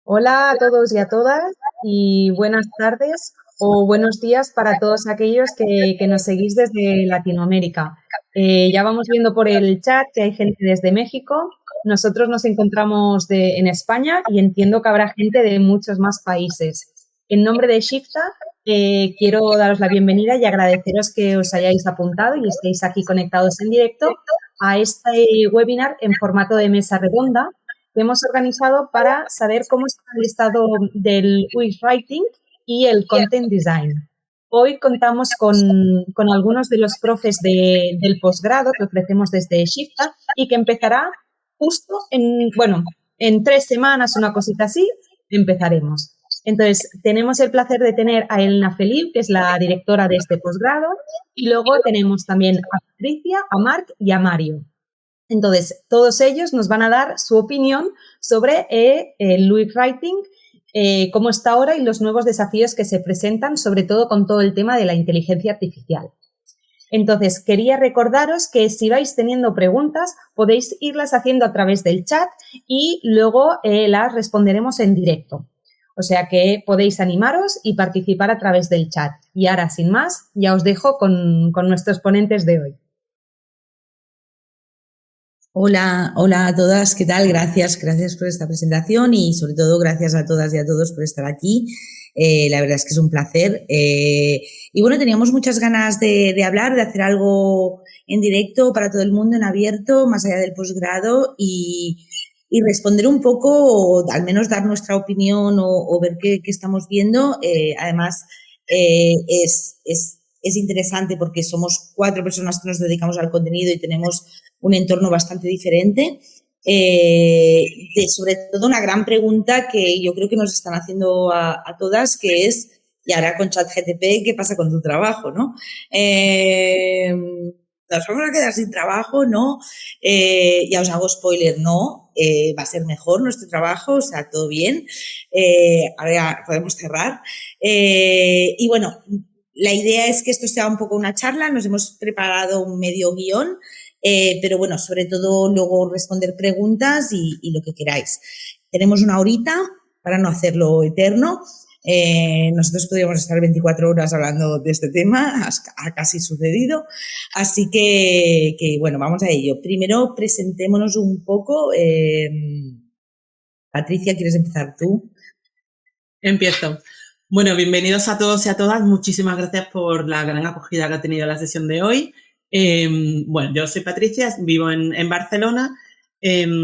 Hola a todos y a todas y buenas tardes o buenos días para todos aquellos que nos seguís desde Latinoamérica. Ya vamos viendo por el chat que hay gente desde México. Nosotros nos encontramos en España y entiendo que habrá gente de muchos más países. En nombre de Shifta, quiero daros la bienvenida y agradeceros que os hayáis apuntado y estéis aquí conectados en directo a este webinar en formato de mesa redonda que hemos organizado para saber cómo está el estado del UX Writing y el Content Design. Hoy contamos con algunos de los profes del posgrado que ofrecemos desde Shifta y que empezará justo en 3 semanas, una cosita así, empezaremos. Entonces, tenemos el placer de tener a Elena Felipe, que es la directora de este posgrado, y luego tenemos también a Patricia, a Marc y a Mario. Entonces, todos ellos nos van a dar su opinión sobre el UX Writing, cómo está ahora y los nuevos desafíos que se presentan, sobre todo con todo el tema de la inteligencia artificial. Entonces, quería recordaros que si vais teniendo preguntas, podéis irlas haciendo a través del chat y luego las responderemos en directo. O sea que podéis animaros y participar a través del chat. Y ahora, sin más, ya os dejo con nuestros ponentes de hoy. Hola a todas, ¿qué tal? Gracias por esta presentación y sobre todo gracias a todas y a todos por estar aquí. La verdad es que es un placer. Y bueno, teníamos muchas ganas de hablar, de hacer algo en directo para todo el mundo, en abierto, más allá del posgrado y responder un poco, o al menos dar nuestra opinión o ver qué estamos viendo. Además, es interesante porque somos 4 personas que nos dedicamos al contenido y tenemos un entorno bastante diferente. Sobre todo una gran pregunta que yo creo que nos están haciendo a todas, que es, y ahora con ChatGPT, ¿qué pasa con tu trabajo, no? ¿Nos vamos a quedar sin trabajo? No. Ya os hago spoiler, no. Va a ser mejor nuestro trabajo, o sea, todo bien. Ahora ya podemos cerrar. Y bueno, la idea es que esto sea un poco una charla. Nos hemos preparado un medio guión. Pero bueno, sobre todo luego responder preguntas y lo que queráis. Tenemos una horita para no hacerlo eterno. Nosotros podríamos estar 24 horas hablando de este tema, ha casi sucedido. Así que bueno, vamos a ello. Primero presentémonos un poco. Patricia, ¿quieres empezar tú? Empiezo. Bueno, bienvenidos a todos y a todas. Muchísimas gracias por la gran acogida que ha tenido la sesión de hoy. Bueno, yo soy Patricia, vivo en Barcelona,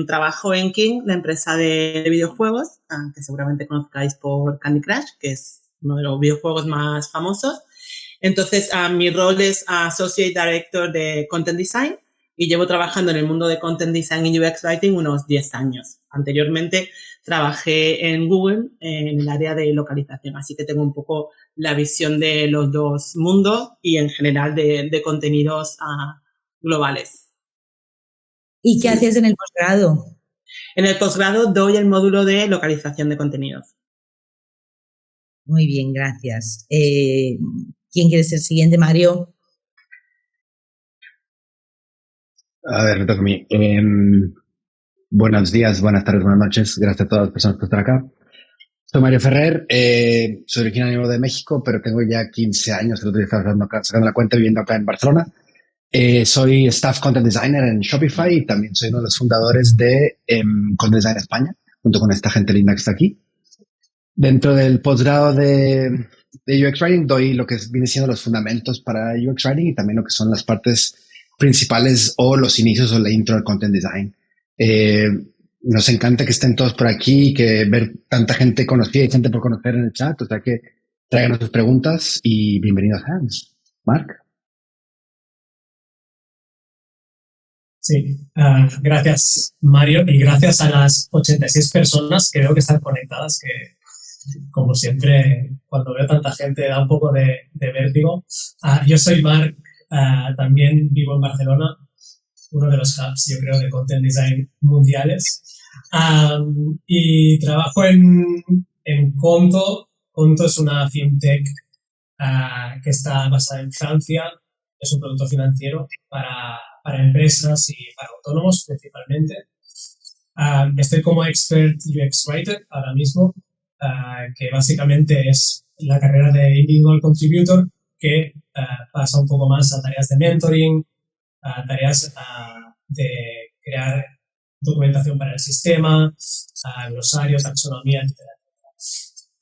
trabajo en King, la empresa de videojuegos, que seguramente conozcáis por Candy Crush, que es uno de los videojuegos más famosos. Entonces, mi rol es Associate Director de Content Design y llevo trabajando en el mundo de Content Design y UX Writing unos 10 años. Anteriormente trabajé en Google en el área de localización, así que tengo un poco la visión de los dos mundos y en general de contenidos globales. ¿Y qué haces en el posgrado? En el posgrado doy el módulo de localización de contenidos. Muy bien, gracias. ¿Quién quiere ser siguiente, Mario? A ver, me toca a mí. Buenos días, buenas tardes, buenas noches. Gracias a todas las personas por estar acá. Soy Mario Ferrer, soy originario de México, pero tengo ya 15 años, el otro día estaba sacando la cuenta viviendo acá en Barcelona. Soy Staff Content Designer en Shopify y también soy uno de los fundadores de Content Design España, junto con esta gente linda que está aquí. Dentro del posgrado de UX Writing doy lo que viene siendo los fundamentos para UX Writing y también lo que son las partes principales o los inicios o la intro del Content Design. Nos encanta que estén todos por aquí, que ver tanta gente conocida y gente por conocer en el chat, o sea que traigan sus preguntas y bienvenidos a Hans. Marc. Sí, gracias Mario y gracias a las 86 personas que veo que están conectadas, que como siempre cuando veo tanta gente da un poco de vértigo. Yo soy Marc, también vivo en Barcelona, uno de los hubs, yo creo, de content design mundiales. Y trabajo en Conto. Conto es una fintech que está basada en Francia. Es un producto financiero para empresas y para autónomos principalmente. Estoy como expert UX Writer ahora mismo, que básicamente es la carrera de Individual Contributor, que pasa un poco más a tareas de mentoring, a tareas de crear documentación para el sistema, glosario, taxonomía, etc.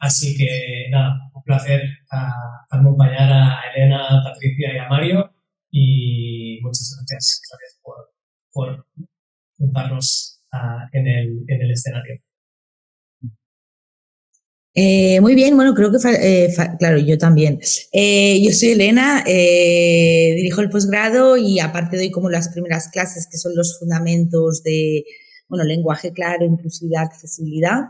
Así que nada, un placer acompañar a Elena, a Patricia y a Mario, y muchas gracias por juntarnos en el escenario. Muy bien, bueno, creo que, claro, yo también. Yo soy Elena, dirijo el posgrado y aparte doy como las primeras clases que son los fundamentos de, bueno, lenguaje claro, inclusividad, accesibilidad.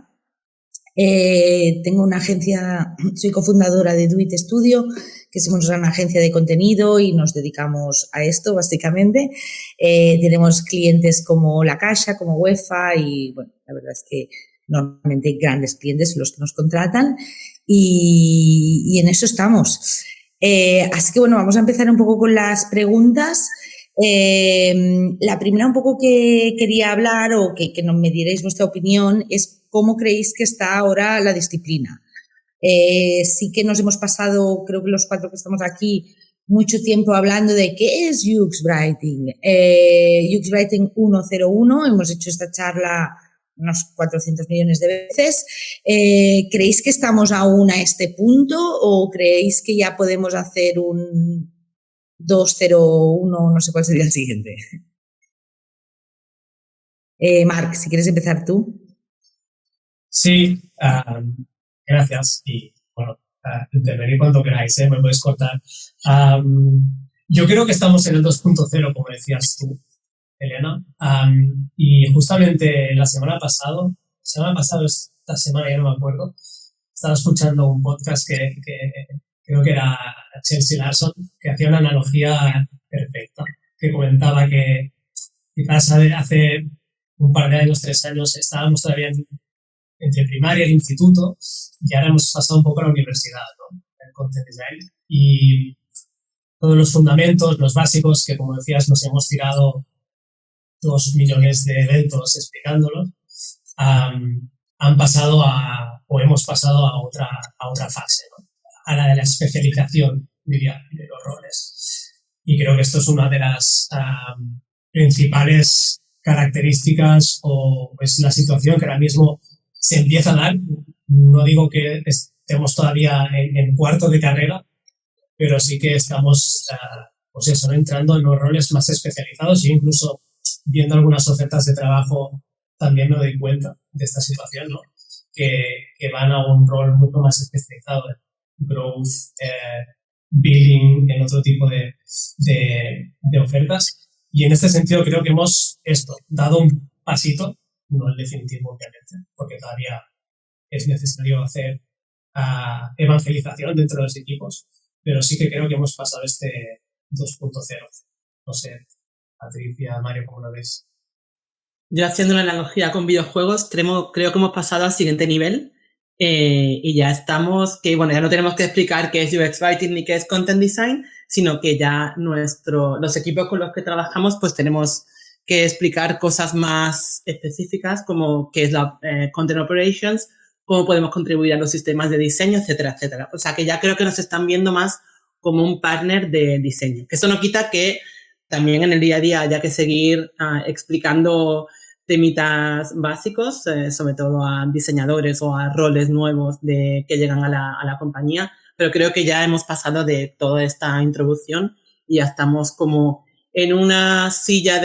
Tengo una agencia, soy cofundadora de Do It Studio, que somos una agencia de contenido y nos dedicamos a esto básicamente. Tenemos clientes como La Caixa, como UEFA y bueno, la verdad es que normalmente grandes clientes los que nos contratan y en eso estamos. Así que bueno, vamos a empezar un poco con las preguntas. La primera un poco que quería hablar o que me dierais vuestra opinión es cómo creéis que está ahora la disciplina. Sí que nos hemos pasado, creo que los 4 que estamos aquí, mucho tiempo hablando de qué es UX Writing. UX Writing 101, hemos hecho esta charla unos 400 millones de veces. ¿Creéis que estamos aún a este punto o creéis que ya podemos hacer un 201, no sé cuál sería el siguiente? Marc, si quieres empezar tú. Sí, gracias. Y bueno, intervenir cuando queráis, me podéis cortar. Yo creo que estamos en el 2.0, como decías tú, Elena. Y justamente la semana pasada, esta semana ya no me acuerdo, estaba escuchando un podcast que creo que era Chelsea Larson, que hacía una analogía perfecta, que comentaba que quizás hace un par de años, 3 años, estábamos todavía entre primaria e instituto y ahora hemos pasado un poco a la universidad, ¿no? El content design. Y todos los fundamentos, los básicos, que como decías nos hemos tirado 2 millones de eventos explicándolos, hemos pasado a otra fase, ¿no? A la de la especialización, diría, de los roles. Y creo que esto es una de las principales características o es la situación que ahora mismo se empieza a dar. No digo que estemos todavía en cuarto de carrera, pero sí que estamos pues eso, ¿no? Entrando en los roles más especializados e incluso viendo algunas ofertas de trabajo también me doy cuenta de esta situación, ¿no? Que van a un rol mucho más especializado en growth, billing, en otro tipo de ofertas. Y en este sentido creo que hemos dado un pasito, no el definitivo obviamente, porque todavía es necesario hacer evangelización dentro de los equipos, pero sí que creo que hemos pasado este 2.0. No sé, Patricia, Mario, ¿cómo lo ves? Yo haciendo una analogía con videojuegos, creo que hemos pasado al siguiente nivel y ya estamos, que bueno, ya no tenemos que explicar qué es UX Writing ni qué es Content Design, sino que ya los equipos con los que trabajamos pues tenemos que explicar cosas más específicas como qué es la Content Operations, cómo podemos contribuir a los sistemas de diseño, etcétera, etcétera. O sea que ya creo que nos están viendo más como un partner de diseño. Que eso no quita que también en el día a día haya que seguir explicando temitas básicos, sobre todo a diseñadores o a roles nuevos que llegan a la compañía, pero creo que ya hemos pasado de toda esta introducción y ya estamos como en una silla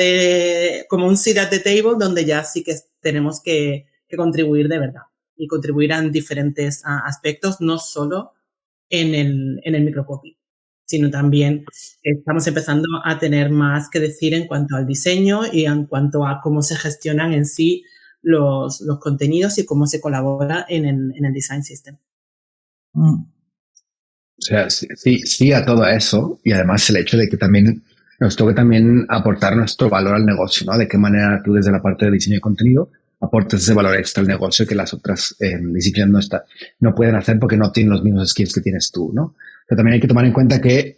como un seat at the table donde ya sí que tenemos que contribuir de verdad y contribuir en diferentes aspectos, no solo en el microcopy, sino también estamos empezando a tener más que decir en cuanto al diseño y en cuanto a cómo se gestionan en sí los contenidos y cómo se colabora en el design system. O sea, sí a todo eso y además el hecho de que también nos toque también aportar nuestro valor al negocio, ¿no? De qué manera tú desde la parte de diseño de contenido aportas ese valor extra al negocio que las otras disciplinas no pueden hacer porque no tienen los mismos skills que tienes tú, ¿no? Pero también hay que tomar en cuenta que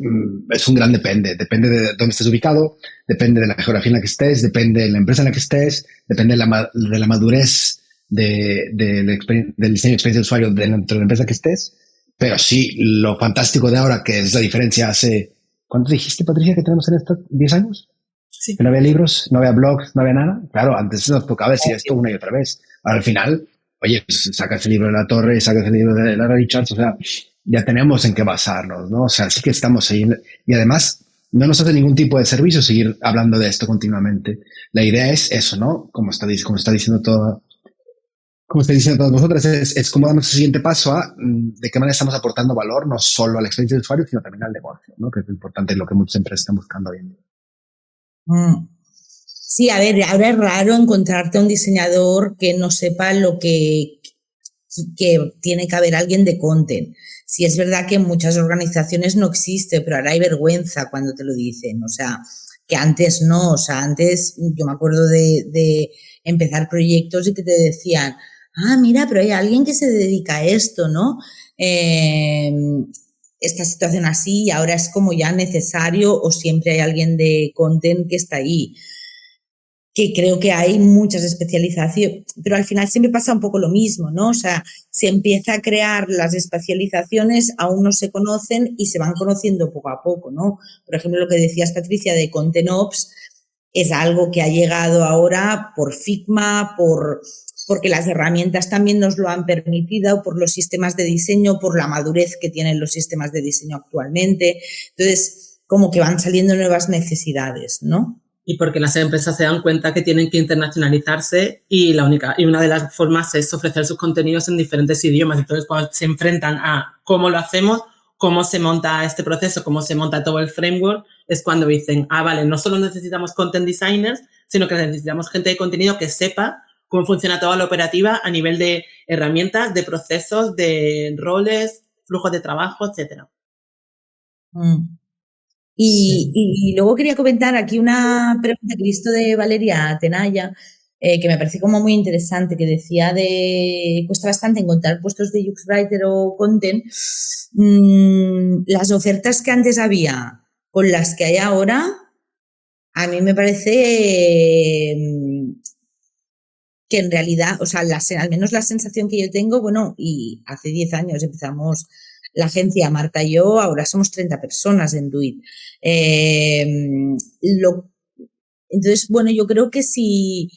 es un gran depende. Depende de dónde estés ubicado, depende de la geografía en la que estés, depende de la empresa en la que estés, depende de la madurez del diseño de experiencia de usuario dentro de la empresa que estés. Pero sí, lo fantástico de ahora, que es la diferencia hace... ¿Cuánto dijiste, Patricia, que tenemos en esto? ¿10 años? Sí. Que no había libros, no había blogs, no había nada. Claro, antes nos tocaba decir esto una y otra vez. Ahora al final, oye, pues, sacas el libro de la Torre, sacas el libro de la Richards, o sea, ya tenemos en qué basarnos, ¿no? O sea, sí que estamos ahí. Y además, no nos hace ningún tipo de servicio seguir hablando de esto continuamente. La idea es eso, ¿no? Como está diciendo todos vosotros, es cómo damos el siguiente paso a de qué manera estamos aportando valor, no solo a la experiencia del usuario, sino también al negocio, ¿no? Que es lo importante y lo que muchas empresas están buscando hoy en día. Sí, a ver, ahora es raro encontrarte a un diseñador que no sepa lo que tiene que haber alguien de content. Sí, es verdad que en muchas organizaciones no existe, pero ahora hay vergüenza cuando te lo dicen. O sea, que antes no. O sea, antes yo me acuerdo de empezar proyectos y que te decían, mira, pero hay alguien que se dedica a esto, ¿no? Esta situación así, y ahora es como ya necesario o siempre hay alguien de content que está ahí. Que creo que hay muchas especializaciones, pero al final siempre pasa un poco lo mismo, ¿no? O sea, se empieza a crear las especializaciones, aún no se conocen y se van conociendo poco a poco, ¿no? Por ejemplo, lo que decías, Patricia, de Content Ops, es algo que ha llegado ahora por Figma, porque las herramientas también nos lo han permitido, por los sistemas de diseño, por la madurez que tienen los sistemas de diseño actualmente. Entonces, como que van saliendo nuevas necesidades, ¿no? Y porque las empresas se dan cuenta que tienen que internacionalizarse y una de las formas es ofrecer sus contenidos en diferentes idiomas. Entonces, cuando se enfrentan a cómo lo hacemos, cómo se monta este proceso, cómo se monta todo el framework, es cuando dicen, vale, no solo necesitamos content designers, sino que necesitamos gente de contenido que sepa cómo funciona toda la operativa a nivel de herramientas, de procesos, de roles, flujos de trabajo, etcétera. Y luego quería comentar aquí una pregunta que he visto de Valeria Tenaya, que me parece como muy interesante, que decía cuesta bastante encontrar puestos de UX Writer o Content. Las ofertas que antes había con las que hay ahora, a mí me parece que en realidad, o sea, al menos la sensación que yo tengo, bueno, y hace 10 años empezamos la agencia, Marta y yo, ahora somos 30 personas en Duit. Entonces, bueno, yo creo que sí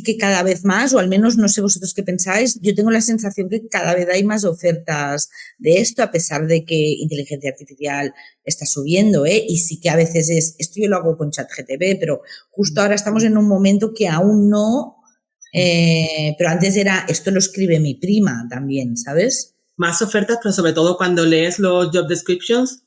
que cada vez más, o al menos no sé vosotros qué pensáis, yo tengo la sensación que cada vez hay más ofertas de esto, a pesar de que inteligencia artificial está subiendo, y sí que a veces esto yo lo hago con ChatGPT, pero justo ahora estamos en un momento que aún no, pero antes era, esto lo escribe mi prima también, ¿sabes? Más ofertas, pero sobre todo cuando lees los job descriptions,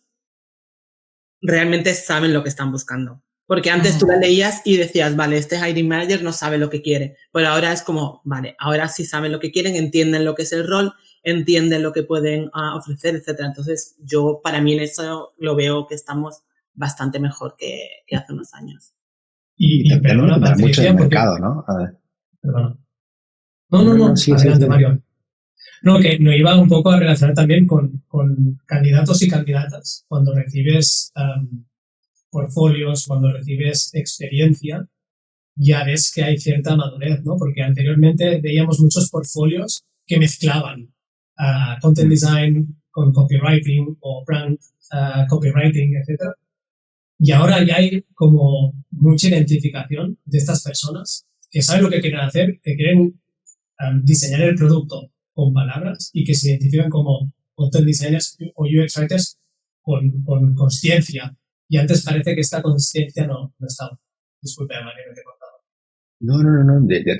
realmente saben lo que están buscando. Porque antes tú la leías y decías, vale, este hiring manager no sabe lo que quiere. Pero ahora es como, vale, ahora sí saben lo que quieren, entienden lo que es el rol, entienden lo que pueden ofrecer, etcétera. Entonces, para mí en eso lo veo que estamos bastante mejor que hace unos años. Y perdona, Patricia, mucho del mercado, ¿no? A ver. Perdona. No, sí, adelante, sí. Mario. No, que me iba un poco a relacionar también con candidatos y candidatas. Cuando recibes portfolios, cuando recibes experiencia, ya ves que hay cierta madurez, ¿no? Porque anteriormente veíamos muchos portfolios que mezclaban content design con copywriting o brand copywriting, etc. Y ahora ya hay como mucha identificación de estas personas que saben lo que quieren hacer, que quieren diseñar el producto con palabras y que se identifican como content designers o UX writers con consciencia. Y antes parece que esta consciencia no estaba. Disculpe, María, que te he cortado. No.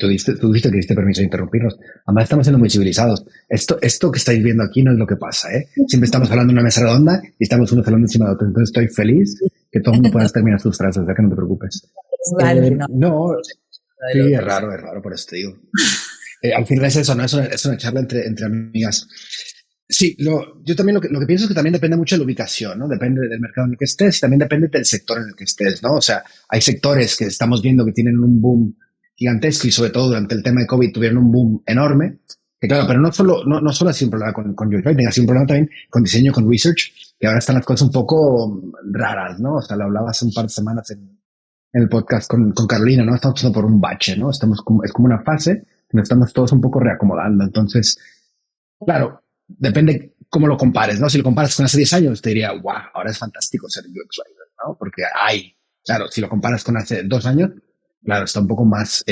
Tú diste permiso de interrumpirnos. Además, estamos siendo muy civilizados. Esto que estáis viendo aquí no es lo que pasa, ¿eh? Siempre estamos hablando en una mesa redonda y estamos unos hablando encima de otros. Entonces, estoy feliz que todo el mundo pueda terminar sus frases, o sea que no te preocupes. Sí, es raro, por eso te digo. Al final es eso, ¿no? Es una charla entre amigas. Sí, yo también lo que pienso es que también depende mucho de la ubicación, ¿no? Depende del mercado en el que estés y también depende del sector en el que estés, ¿no? O sea, hay sectores que estamos viendo que tienen un boom gigantesco y sobre todo durante el tema de COVID tuvieron un boom enorme Que claro, pero no solo ha sido un problema con UX Writing, ha sido un problema también con diseño, con research, que ahora están las cosas un poco raras, ¿no? O sea, lo hablaba hace un par de semanas en el podcast con Carolina, ¿no? Estamos pasando por un bache, ¿no? Es como una fase que nos estamos todos un poco reacomodando. Entonces, claro, depende cómo lo compares, ¿no? Si lo comparas con hace 10 años, te diría, wow, ahora es fantástico ser UX Writer, ¿no? Porque claro, si lo comparas con hace 2 años, claro, está un poco más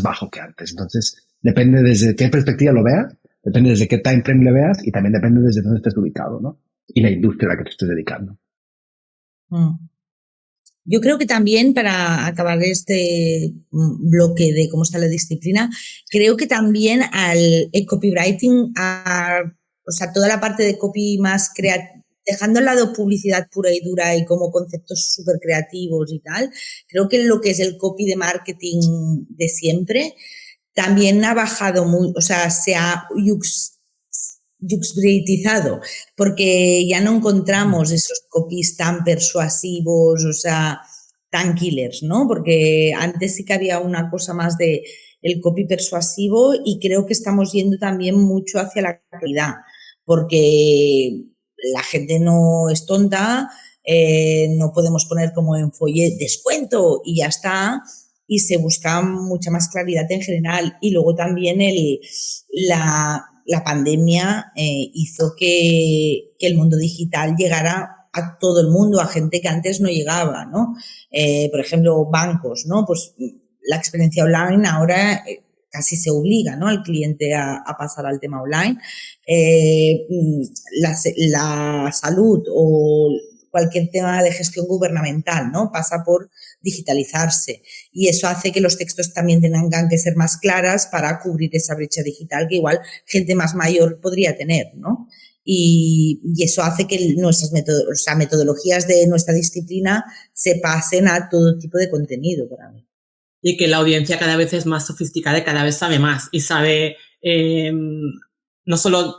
bajo que antes. Entonces, depende desde qué perspectiva lo veas, depende desde qué time frame le veas y también depende desde dónde estés ubicado, ¿no? Y la industria a la que te estés dedicando. Yo creo que también, para acabar este bloque de cómo está la disciplina, creo que también al copywriting, o sea, toda la parte de copy más creativa, dejando al lado publicidad pura y dura y como conceptos súper creativos y tal, creo que lo que es el copy de marketing de siempre también ha bajado muy, o sea, se ha UX-breitizado, porque ya no encontramos esos copies tan persuasivos, o sea, tan killers, ¿no? Porque antes sí que había una cosa más de el copy persuasivo y creo que estamos yendo también mucho hacia la calidad, porque la gente no es tonta, no podemos poner como en follet descuento y ya está, y se busca mucha más claridad en general. Y luego también la pandemia hizo que el mundo digital llegara a todo el mundo, a gente que antes no llegaba, ¿no? Por ejemplo, bancos, ¿no? Pues la experiencia online ahora casi se obliga, ¿no?, al cliente a pasar al tema online. La salud o cualquier tema de gestión gubernamental, ¿no?, pasa por digitalizarse, y eso hace que los textos también tengan que ser más claras para cubrir esa brecha digital que igual gente más mayor podría tener, ¿no? Y eso hace que nuestras metodologías de nuestra disciplina se pasen a todo tipo de contenido para mí. Y que la audiencia cada vez es más sofisticada y cada vez sabe más y sabe no solo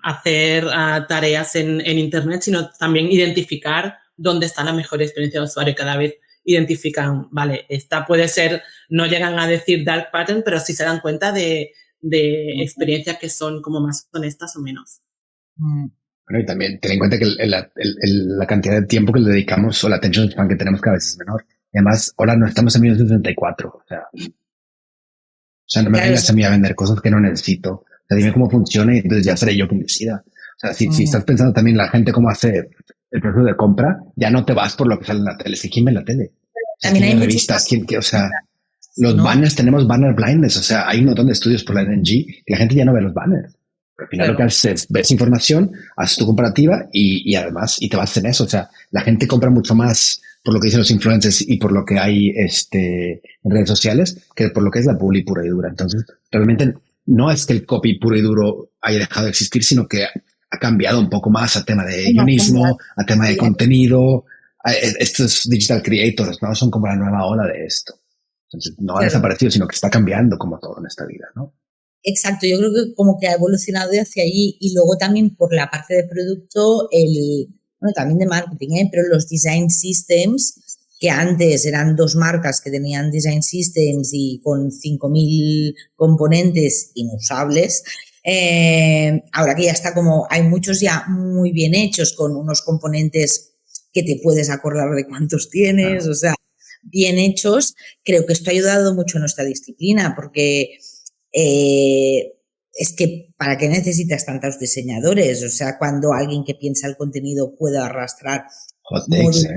hacer tareas en Internet, sino también identificar dónde está la mejor experiencia de usuario. Cada vez identifican, vale, esta puede ser, no llegan a decir dark pattern, pero sí se dan cuenta de experiencias que son como más honestas o menos. Bueno, y también ten en cuenta que la cantidad de tiempo que le dedicamos o la attention span que tenemos cada vez es menor. Y además, ahora no estamos en 1964. O sea, no me vengas a mí a vender cosas que no necesito. O sea, dime cómo funciona y entonces ya seré yo quien decida. O sea, si estás pensando también la gente cómo hace el proceso de compra, ya no te vas por lo que sale en la tele. ¿Quién ve la tele? También hay revistas, o sea, los banners, tenemos banner blindness. O sea, hay un montón de estudios por la NG que la gente ya no ve los banners. Al final lo que haces es ves información, haces tu comparativa y además te vas en eso. O sea, la gente compra mucho más por lo que dicen los influencers y por lo que hay en redes sociales que por lo que es la publi pura y dura. Entonces, realmente no es que el copy puro y duro haya dejado de existir, sino que ha cambiado un poco más a tema de guionismo, a tema de contenido. Estos digital creators, ¿no?, son como la nueva ola de esto. Entonces, no ha desaparecido, sino que está cambiando como todo en esta vida, ¿no? Exacto, yo creo que como que ha evolucionado hacia allí, y luego también por la parte de producto, también de marketing, pero los design systems, que antes eran 2 marcas que tenían design systems y con 5.000 componentes inusables, ahora que ya está como, hay muchos ya muy bien hechos con unos componentes que te puedes acordar de cuántos tienes, o sea, bien hechos. Creo que esto ha ayudado mucho a nuestra disciplina, porque es que ¿para qué necesitas tantos diseñadores? O sea, cuando alguien que piensa el contenido puede arrastrar hot takes,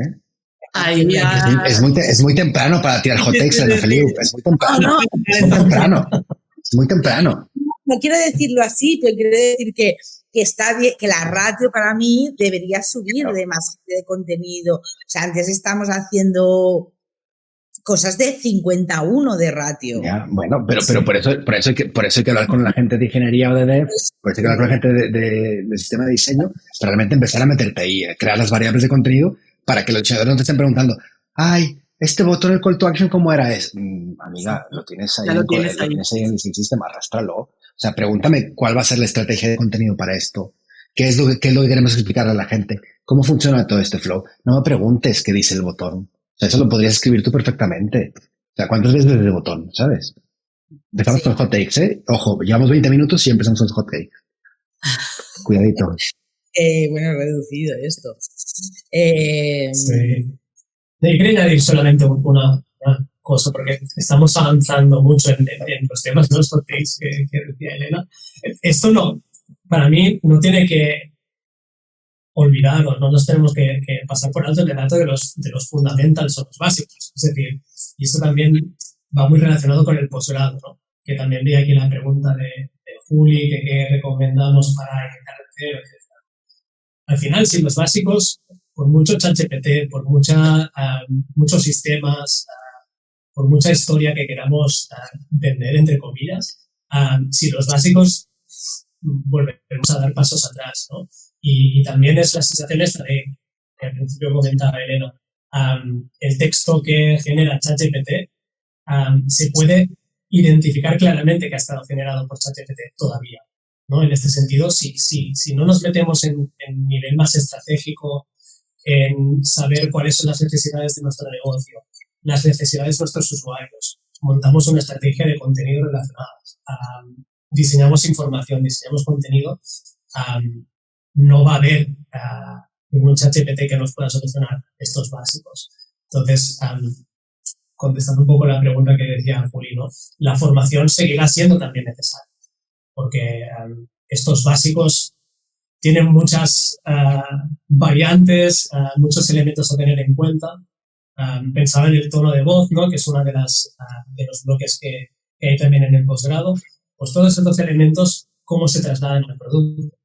es muy temprano para tirar hot takes, Ana Feliu. Es muy temprano. Es muy temprano. No quiero decirlo así, pero quiero decir que está bien, que la ratio para mí debería subir de más de contenido. O sea, antes estamos haciendo cosas de 51 de ratio. Ya, bueno, pero por eso hay que hablar con la gente de ingeniería o de dev, por eso hay que hablar con la gente de sistema de diseño, para realmente empezar a meterte ahí, crear las variables de contenido para que los diseñadores no te estén preguntando, ay, este botón, el call to action, ¿cómo era? Amiga, lo tienes ahí, lo tienes ahí en el design system, arrástralo. O sea, pregúntame cuál va a ser la estrategia de contenido para esto. ¿Qué es lo que queremos explicarle a la gente? ¿Cómo funciona todo este flow? No me preguntes qué dice el botón. O sea, eso lo podrías escribir tú perfectamente. O sea, ¿cuántas veces el botón? ¿Sabes? Empezamos con hot takes, ¿eh? Ojo, llevamos 20 minutos y empezamos con hot takes. Cuidadito. Bueno, reducido esto. Sí. Y quería añadir solamente una cosa, porque estamos avanzando mucho en los temas de los hot takes que decía Elena. Esto no, para mí, no tiene que olvidar o no nos tenemos que pasar por alto el debate de los fundamentals o los básicos. Es decir, y esto también va muy relacionado con el posgrado, ¿no? Que también vi aquí la pregunta de Juli, que qué recomendamos para intentar hacer, etc. Al final, sin los básicos, por mucho ChatGPT, por muchos sistemas, por mucha historia que queramos vender, entre comillas, si los básicos volvemos a dar pasos atrás, ¿no? Y también es la sensación esta de, que al principio comentaba Elena, el texto que genera ChatGPT se puede identificar claramente que ha estado generado por ChatGPT todavía, ¿no? En este sentido, si no nos metemos en nivel más estratégico, en saber cuáles son las necesidades de nuestro negocio, las necesidades de nuestros usuarios, montamos una estrategia de contenido relacionadas, diseñamos información, diseñamos contenido, no va a haber ningún ChatGPT que nos pueda solucionar estos básicos. Entonces, contestando un poco la pregunta que decía Juli, ¿no? La formación seguirá siendo también necesaria, porque estos básicos tienen muchas variantes, muchos elementos a tener en cuenta. Pensaba en el tono de voz, ¿no? Que es uno de los bloques que hay también en el posgrado. Pues todos estos elementos, cómo se trasladan al producto.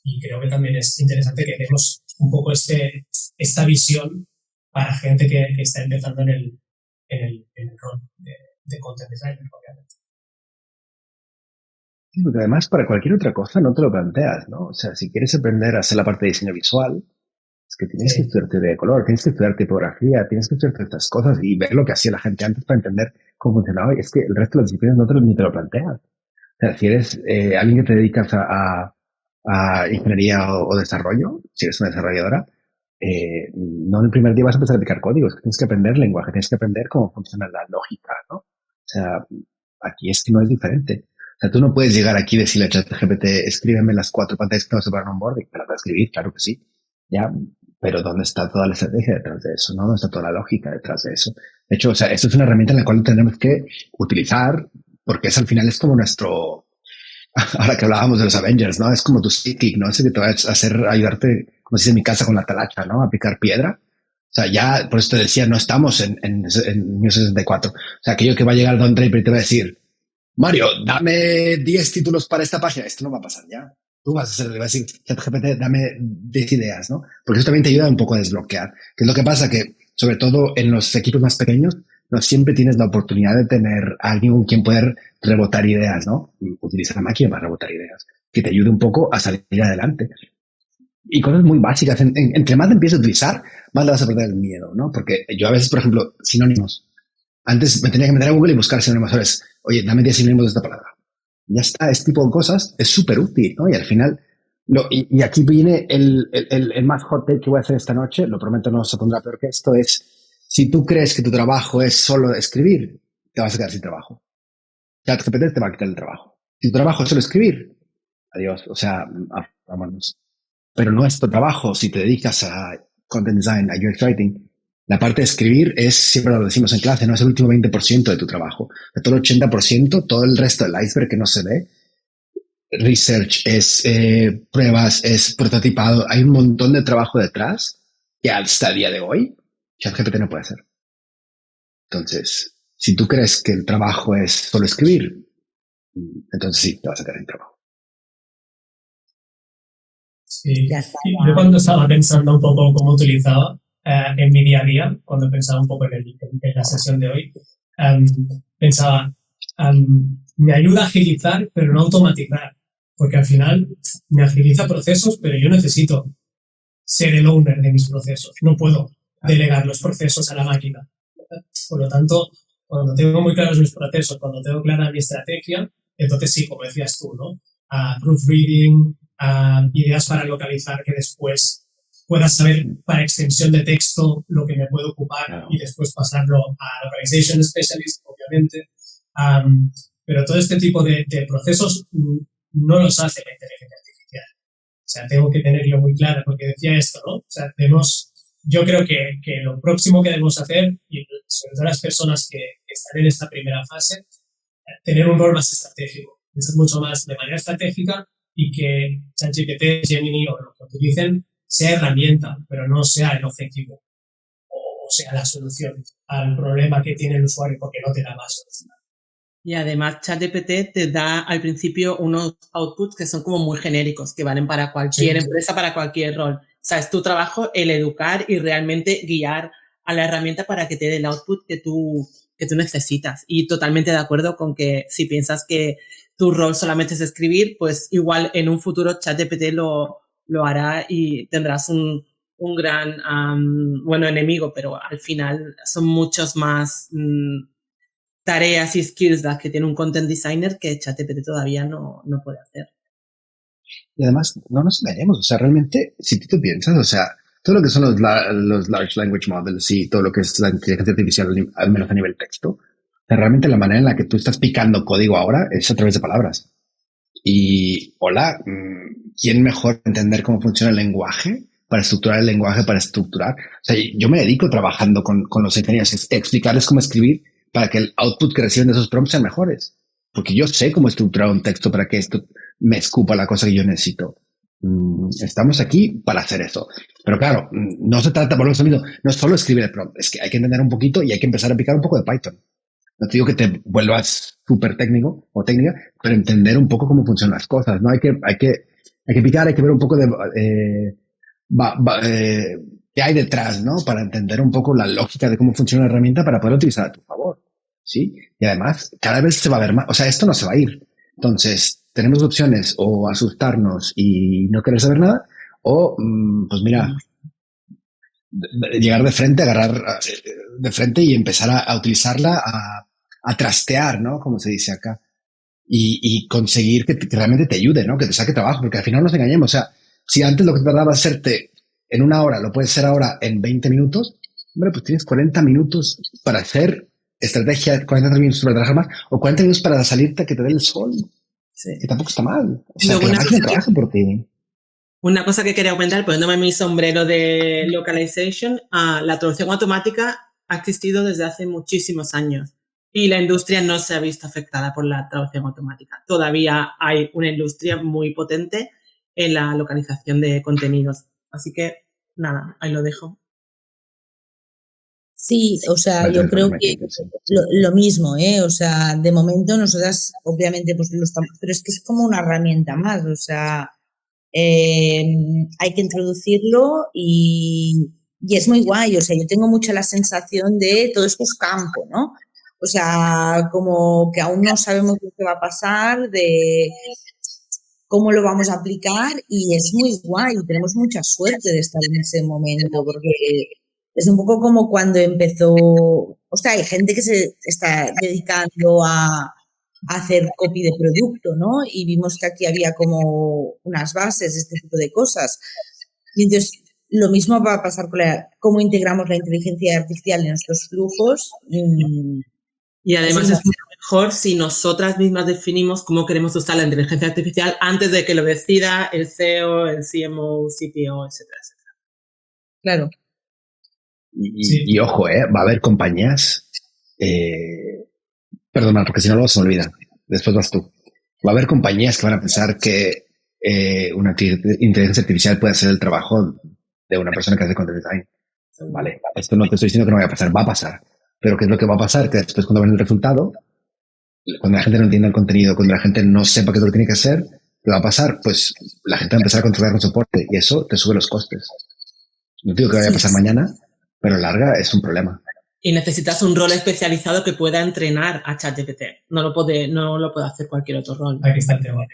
Y creo que también es interesante que demos un poco esta visión para gente que está empezando en el rol de content designer, obviamente. Sí, porque además para cualquier otra cosa no te lo planteas, ¿no? O sea, si quieres aprender a hacer la parte de diseño visual, es que tienes que estudiar teoría de color, tienes que estudiar tipografía, tienes que estudiar estas cosas y ver lo que hacía la gente antes para entender cómo funcionaba. Y es que el resto de las disciplinas ni te lo planteas. O sea, si eres alguien que te dedicas a ingeniería o desarrollo, si eres una desarrolladora, no en el primer día vas a empezar a aplicar códigos, tienes que aprender lenguaje, tienes que aprender cómo funciona la lógica, ¿no? O sea, aquí es que no es diferente. O sea, tú no puedes llegar aquí y decirle a ChatGPT, escríbeme las 4 pantallas que tengo para un onboarding. Te las va a escribir, claro que sí. Ya, pero ¿dónde está toda la estrategia detrás de eso? ¿No? ¿Dónde está toda la lógica detrás de eso? De hecho, o sea, esto es una herramienta en la cual tendremos que utilizar, porque al final es como nuestro, ahora que hablábamos de los Avengers, ¿no? Es como tu sidekick, ¿no? Ese que te va a hacer ayudarte, como se dice en mi casa, con la talacha, ¿no? A picar piedra. O sea, ya, por eso te decía, no estamos en 1964. O sea, aquello que va a llegar Don Draper y te va a decir, Mario, dame 10 títulos para esta página. Esto no va a pasar ya. Tú vas a hacer, le vas a decir, ChatGPT, dame 10 ideas, ¿no? Porque eso también te ayuda un poco a desbloquear. Que es lo que pasa que, sobre todo en los equipos más pequeños, no siempre tienes la oportunidad de tener a alguien con quien poder rebotar ideas, ¿no? Y utilizar la máquina para rebotar ideas, que te ayude un poco a salir adelante. Y cosas muy básicas. Entre más te empiezas a utilizar, más le vas a perder el miedo, ¿no? Porque yo a veces, por ejemplo, sinónimos. Antes me tenía que meter a Google y buscar sinónimos. ¿Sabes? Oye, dame 10 sinónimos de esta palabra. Ya está, este tipo de cosas es súper útil, ¿no? Y al final, y aquí viene el más hot take que voy a hacer esta noche, lo prometo no se pondrá peor que esto, es si tú crees que tu trabajo es solo escribir, te vas a quedar sin trabajo. ChatGPT te va a quitar el trabajo. Si tu trabajo es solo escribir, adiós, o sea, vámonos. Pero no es tu trabajo si te dedicas a content design, a UX writing. La parte de escribir es, siempre lo decimos en clase, no es el último 20% de tu trabajo. De todo el 80%, todo el resto del iceberg que no se ve, research, es pruebas, es prototipado. Hay un montón de trabajo detrás que hasta el día de hoy ChatGPT no puede hacer. Entonces, si tú crees que el trabajo es solo escribir, entonces sí, te vas a quedar en trabajo. Sí. Yo cuando estaba pensando un poco cómo utilizaba en mi día a día, cuando pensaba un poco en la sesión de hoy, pensaba, me ayuda a agilizar, pero no automatizar, porque al final me agiliza procesos, pero yo necesito ser el owner de mis procesos. No puedo delegar los procesos a la máquina. Por lo tanto, cuando tengo muy claros mis procesos, cuando tengo clara mi estrategia, entonces sí, como decías tú, ¿no? Proofreading, ideas para localizar que después pueda saber para extensión de texto lo que me puede ocupar y después pasarlo a Localization Specialist, obviamente. pero todo este tipo de procesos no los hace la inteligencia artificial. O sea, tengo que tenerlo muy claro, porque decía esto, ¿no? O sea, yo creo que lo próximo que debemos hacer, y sobre todo las personas que están en esta primera fase, tener un rol más estratégico, pensar mucho más de manera estratégica y que ChatGPT, Gemini o lo que utilicen sea herramienta, pero no sea el objetivo o sea la solución al problema que tiene el usuario, porque no te da más solución. Y además ChatGPT te da al principio unos outputs que son como muy genéricos, que valen para cualquier empresa, para cualquier rol. O sea, es tu trabajo el educar y realmente guiar a la herramienta para que te dé el output que tú necesitas. Y totalmente de acuerdo con que si piensas que tu rol solamente es escribir, pues igual en un futuro ChatGPT lo hará y tendrás un gran, enemigo, pero al final son muchos más tareas y skills las que tiene un content designer que ChatGPT todavía no puede hacer. Y además, no nos engañemos, o sea, realmente, si tú te piensas, o sea, todo lo que son los large language models y todo lo que es la inteligencia artificial, al menos a nivel texto, o sea, realmente la manera en la que tú estás picando código ahora es a través de palabras. Y, hola, ¿quién mejor entender cómo funciona el lenguaje? Para estructurar el lenguaje, para estructurar. O sea, yo me dedico trabajando con los ingenieros, a explicarles cómo escribir para que el output que reciben de esos prompts sean mejores. Porque yo sé cómo estructurar un texto para que esto me escupa la cosa que yo necesito. Estamos aquí para hacer eso. Pero claro, no se trata, por lo mismo, no es solo escribir el prompt, es que hay que entender un poquito y hay que empezar a aplicar un poco de Python. No te digo que te vuelvas súper técnico o técnica, pero entender un poco cómo funcionan las cosas, ¿no? Hay que picar, hay que ver un poco de qué hay detrás, ¿no? Para entender un poco la lógica de cómo funciona la herramienta para poder utilizar a tu favor, ¿sí? Y además, cada vez se va a ver más, o sea, esto no se va a ir. Entonces, tenemos opciones o asustarnos y no querer saber nada, o, pues mira, llegar de frente, agarrar de frente y empezar a utilizarla, a trastear, ¿no? Como se dice acá. Y conseguir que realmente te ayude, ¿no? Que te saque trabajo, porque al final nos engañemos. O sea, si antes lo que te tardaba hacerte en una hora, lo puedes hacer ahora en 20 minutos, hombre, pues tienes 40 minutos para hacer estrategia, 40 minutos para trabajar más, o 40 minutos para salirte a que te dé el sol. Sí. Que tampoco está mal. O sea, que la máquina trabaja por ti. Una cosa que quería aumentar, poniéndome mi sombrero de localization, la traducción automática ha existido desde hace muchísimos años y la industria no se ha visto afectada por la traducción automática. Todavía hay una industria muy potente en la localización de contenidos. Así que, nada, ahí lo dejo. Sí, o sea, yo creo que lo mismo, o sea, de momento nosotras obviamente pues lo estamos, pero es que es como una herramienta más, o sea, hay que introducirlo y es muy guay, o sea, yo tengo mucha la sensación de todo esto es campo, ¿no? O sea, como que aún no sabemos lo que va a pasar, de cómo lo vamos a aplicar y es muy guay, tenemos mucha suerte de estar en ese momento porque es un poco como cuando empezó, o sea, hay gente que se está dedicando a hacer copy de producto, ¿no? Y vimos que aquí había como unas bases, este tipo de cosas. Y entonces, lo mismo va a pasar con cómo integramos la inteligencia artificial en nuestros flujos. Y además es mucho mejor si nosotras mismas definimos cómo queremos usar la inteligencia artificial antes de que lo decida el CEO, el CMO, CTO, etcétera, etcétera. Claro. Y ojo, va a haber compañías, perdona, porque si no luego se me olvida, después vas tú. Va a haber compañías que van a pensar que una inteligencia artificial puede hacer el trabajo de una persona que hace content design. Vale, esto no te estoy diciendo que no vaya a pasar, va a pasar. Pero ¿qué es lo que va a pasar? Que después cuando ven el resultado, cuando la gente no entienda el contenido, cuando la gente no sepa qué es lo que tiene que hacer, ¿qué va a pasar? Pues la gente va a empezar a contratar con soporte y eso te sube los costes. No digo que vaya a pasar mañana, pero larga es un problema. Y necesitas un rol especializado que pueda entrenar a ChatGPT. No lo puede hacer cualquier otro rol. Aquí está el tema.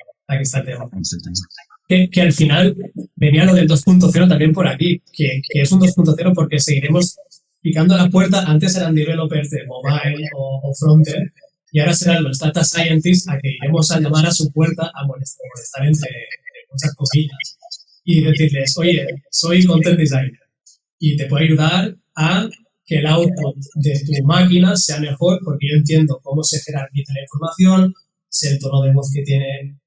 Que al final venía lo del 2.0 también por aquí, que es un 2.0 porque seguiremos picando la puerta. Antes eran developers de mobile o frontend y ahora serán los data scientists a que iremos a llamar a su puerta a molestar entre muchas comillas y decirles, oye, soy content designer y te puedo ayudar a que el output de tu máquina sea mejor, porque yo entiendo cómo se jerarquiza la información, sé el tono de voz que tiene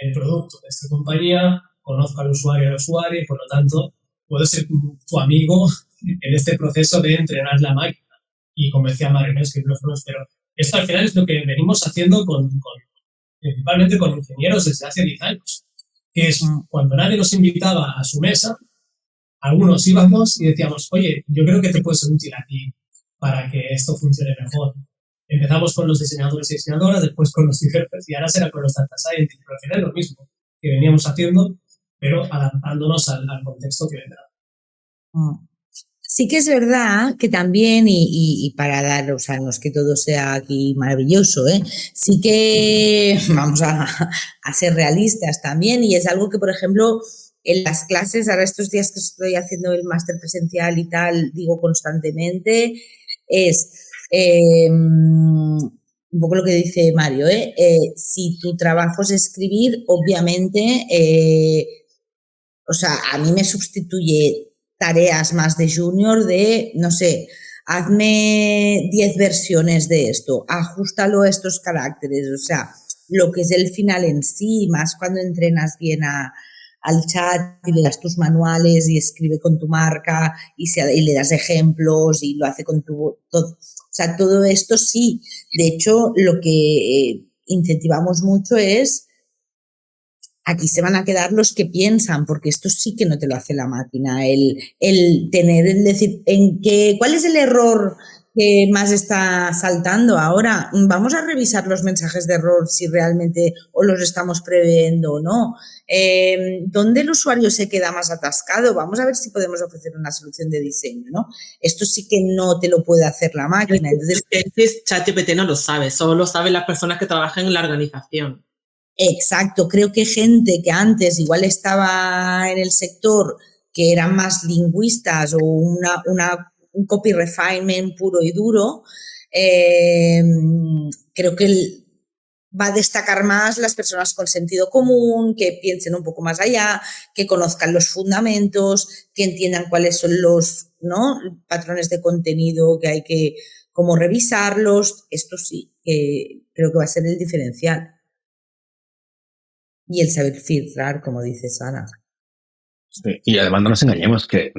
el producto de esta compañía, conozco al usuario y por lo tanto puedo ser tu amigo en este proceso de entrenar la máquina. Y como decía Mario, no escribir los números, pero esto al final es lo que venimos haciendo principalmente con ingenieros desde hace 10 años, que es cuando nadie nos invitaba a su mesa, algunos íbamos y decíamos, oye, yo creo que te puede ser útil aquí para que esto funcione mejor. Empezamos con los diseñadores y diseñadoras, después con los developers y ahora será con los data scientists, pero al final es lo mismo que veníamos haciendo, pero adaptándonos al contexto que vendrá. Sí que es verdad que también, y para dar, o sea, no es que todo sea aquí maravilloso, sí que vamos a ser realistas también, y es algo que, por ejemplo, en las clases, ahora estos días que estoy haciendo el máster presencial y tal, digo constantemente, es un poco lo que dice Mario, si tu trabajo es escribir, obviamente, o sea, a mí me sustituye tareas más de junior de, no sé, hazme 10 versiones de esto, ajustalo a estos caracteres, o sea, lo que es el final en sí, más cuando entrenas bien al chat y le das tus manuales y escribe con tu marca y le das ejemplos y lo hace con tu... Todo, o sea, todo esto sí. De hecho, lo que incentivamos mucho es aquí se van a quedar los que piensan, porque esto sí que no te lo hace la máquina. El decir, ¿cuál es el error que más está saltando ahora? Vamos a revisar los mensajes de error si realmente o los estamos previendo o no. ¿Dónde el usuario se queda más atascado? Vamos a ver si podemos ofrecer una solución de diseño, ¿no? Esto sí que no te lo puede hacer la máquina. Entonces, ChatGPT no lo sabe, solo lo saben las personas que trabajan en la organización. Exacto, creo que gente que antes igual estaba en el sector, que eran más lingüistas o un copy refinement puro y duro, creo que va a destacar más las personas con sentido común, que piensen un poco más allá, que conozcan los fundamentos, que entiendan cuáles son los, ¿no?, patrones de contenido que hay que como revisarlos. Esto sí, que creo que va a ser el diferencial. Y el saber filtrar, como dice Ana. Sí, y además no nos engañemos que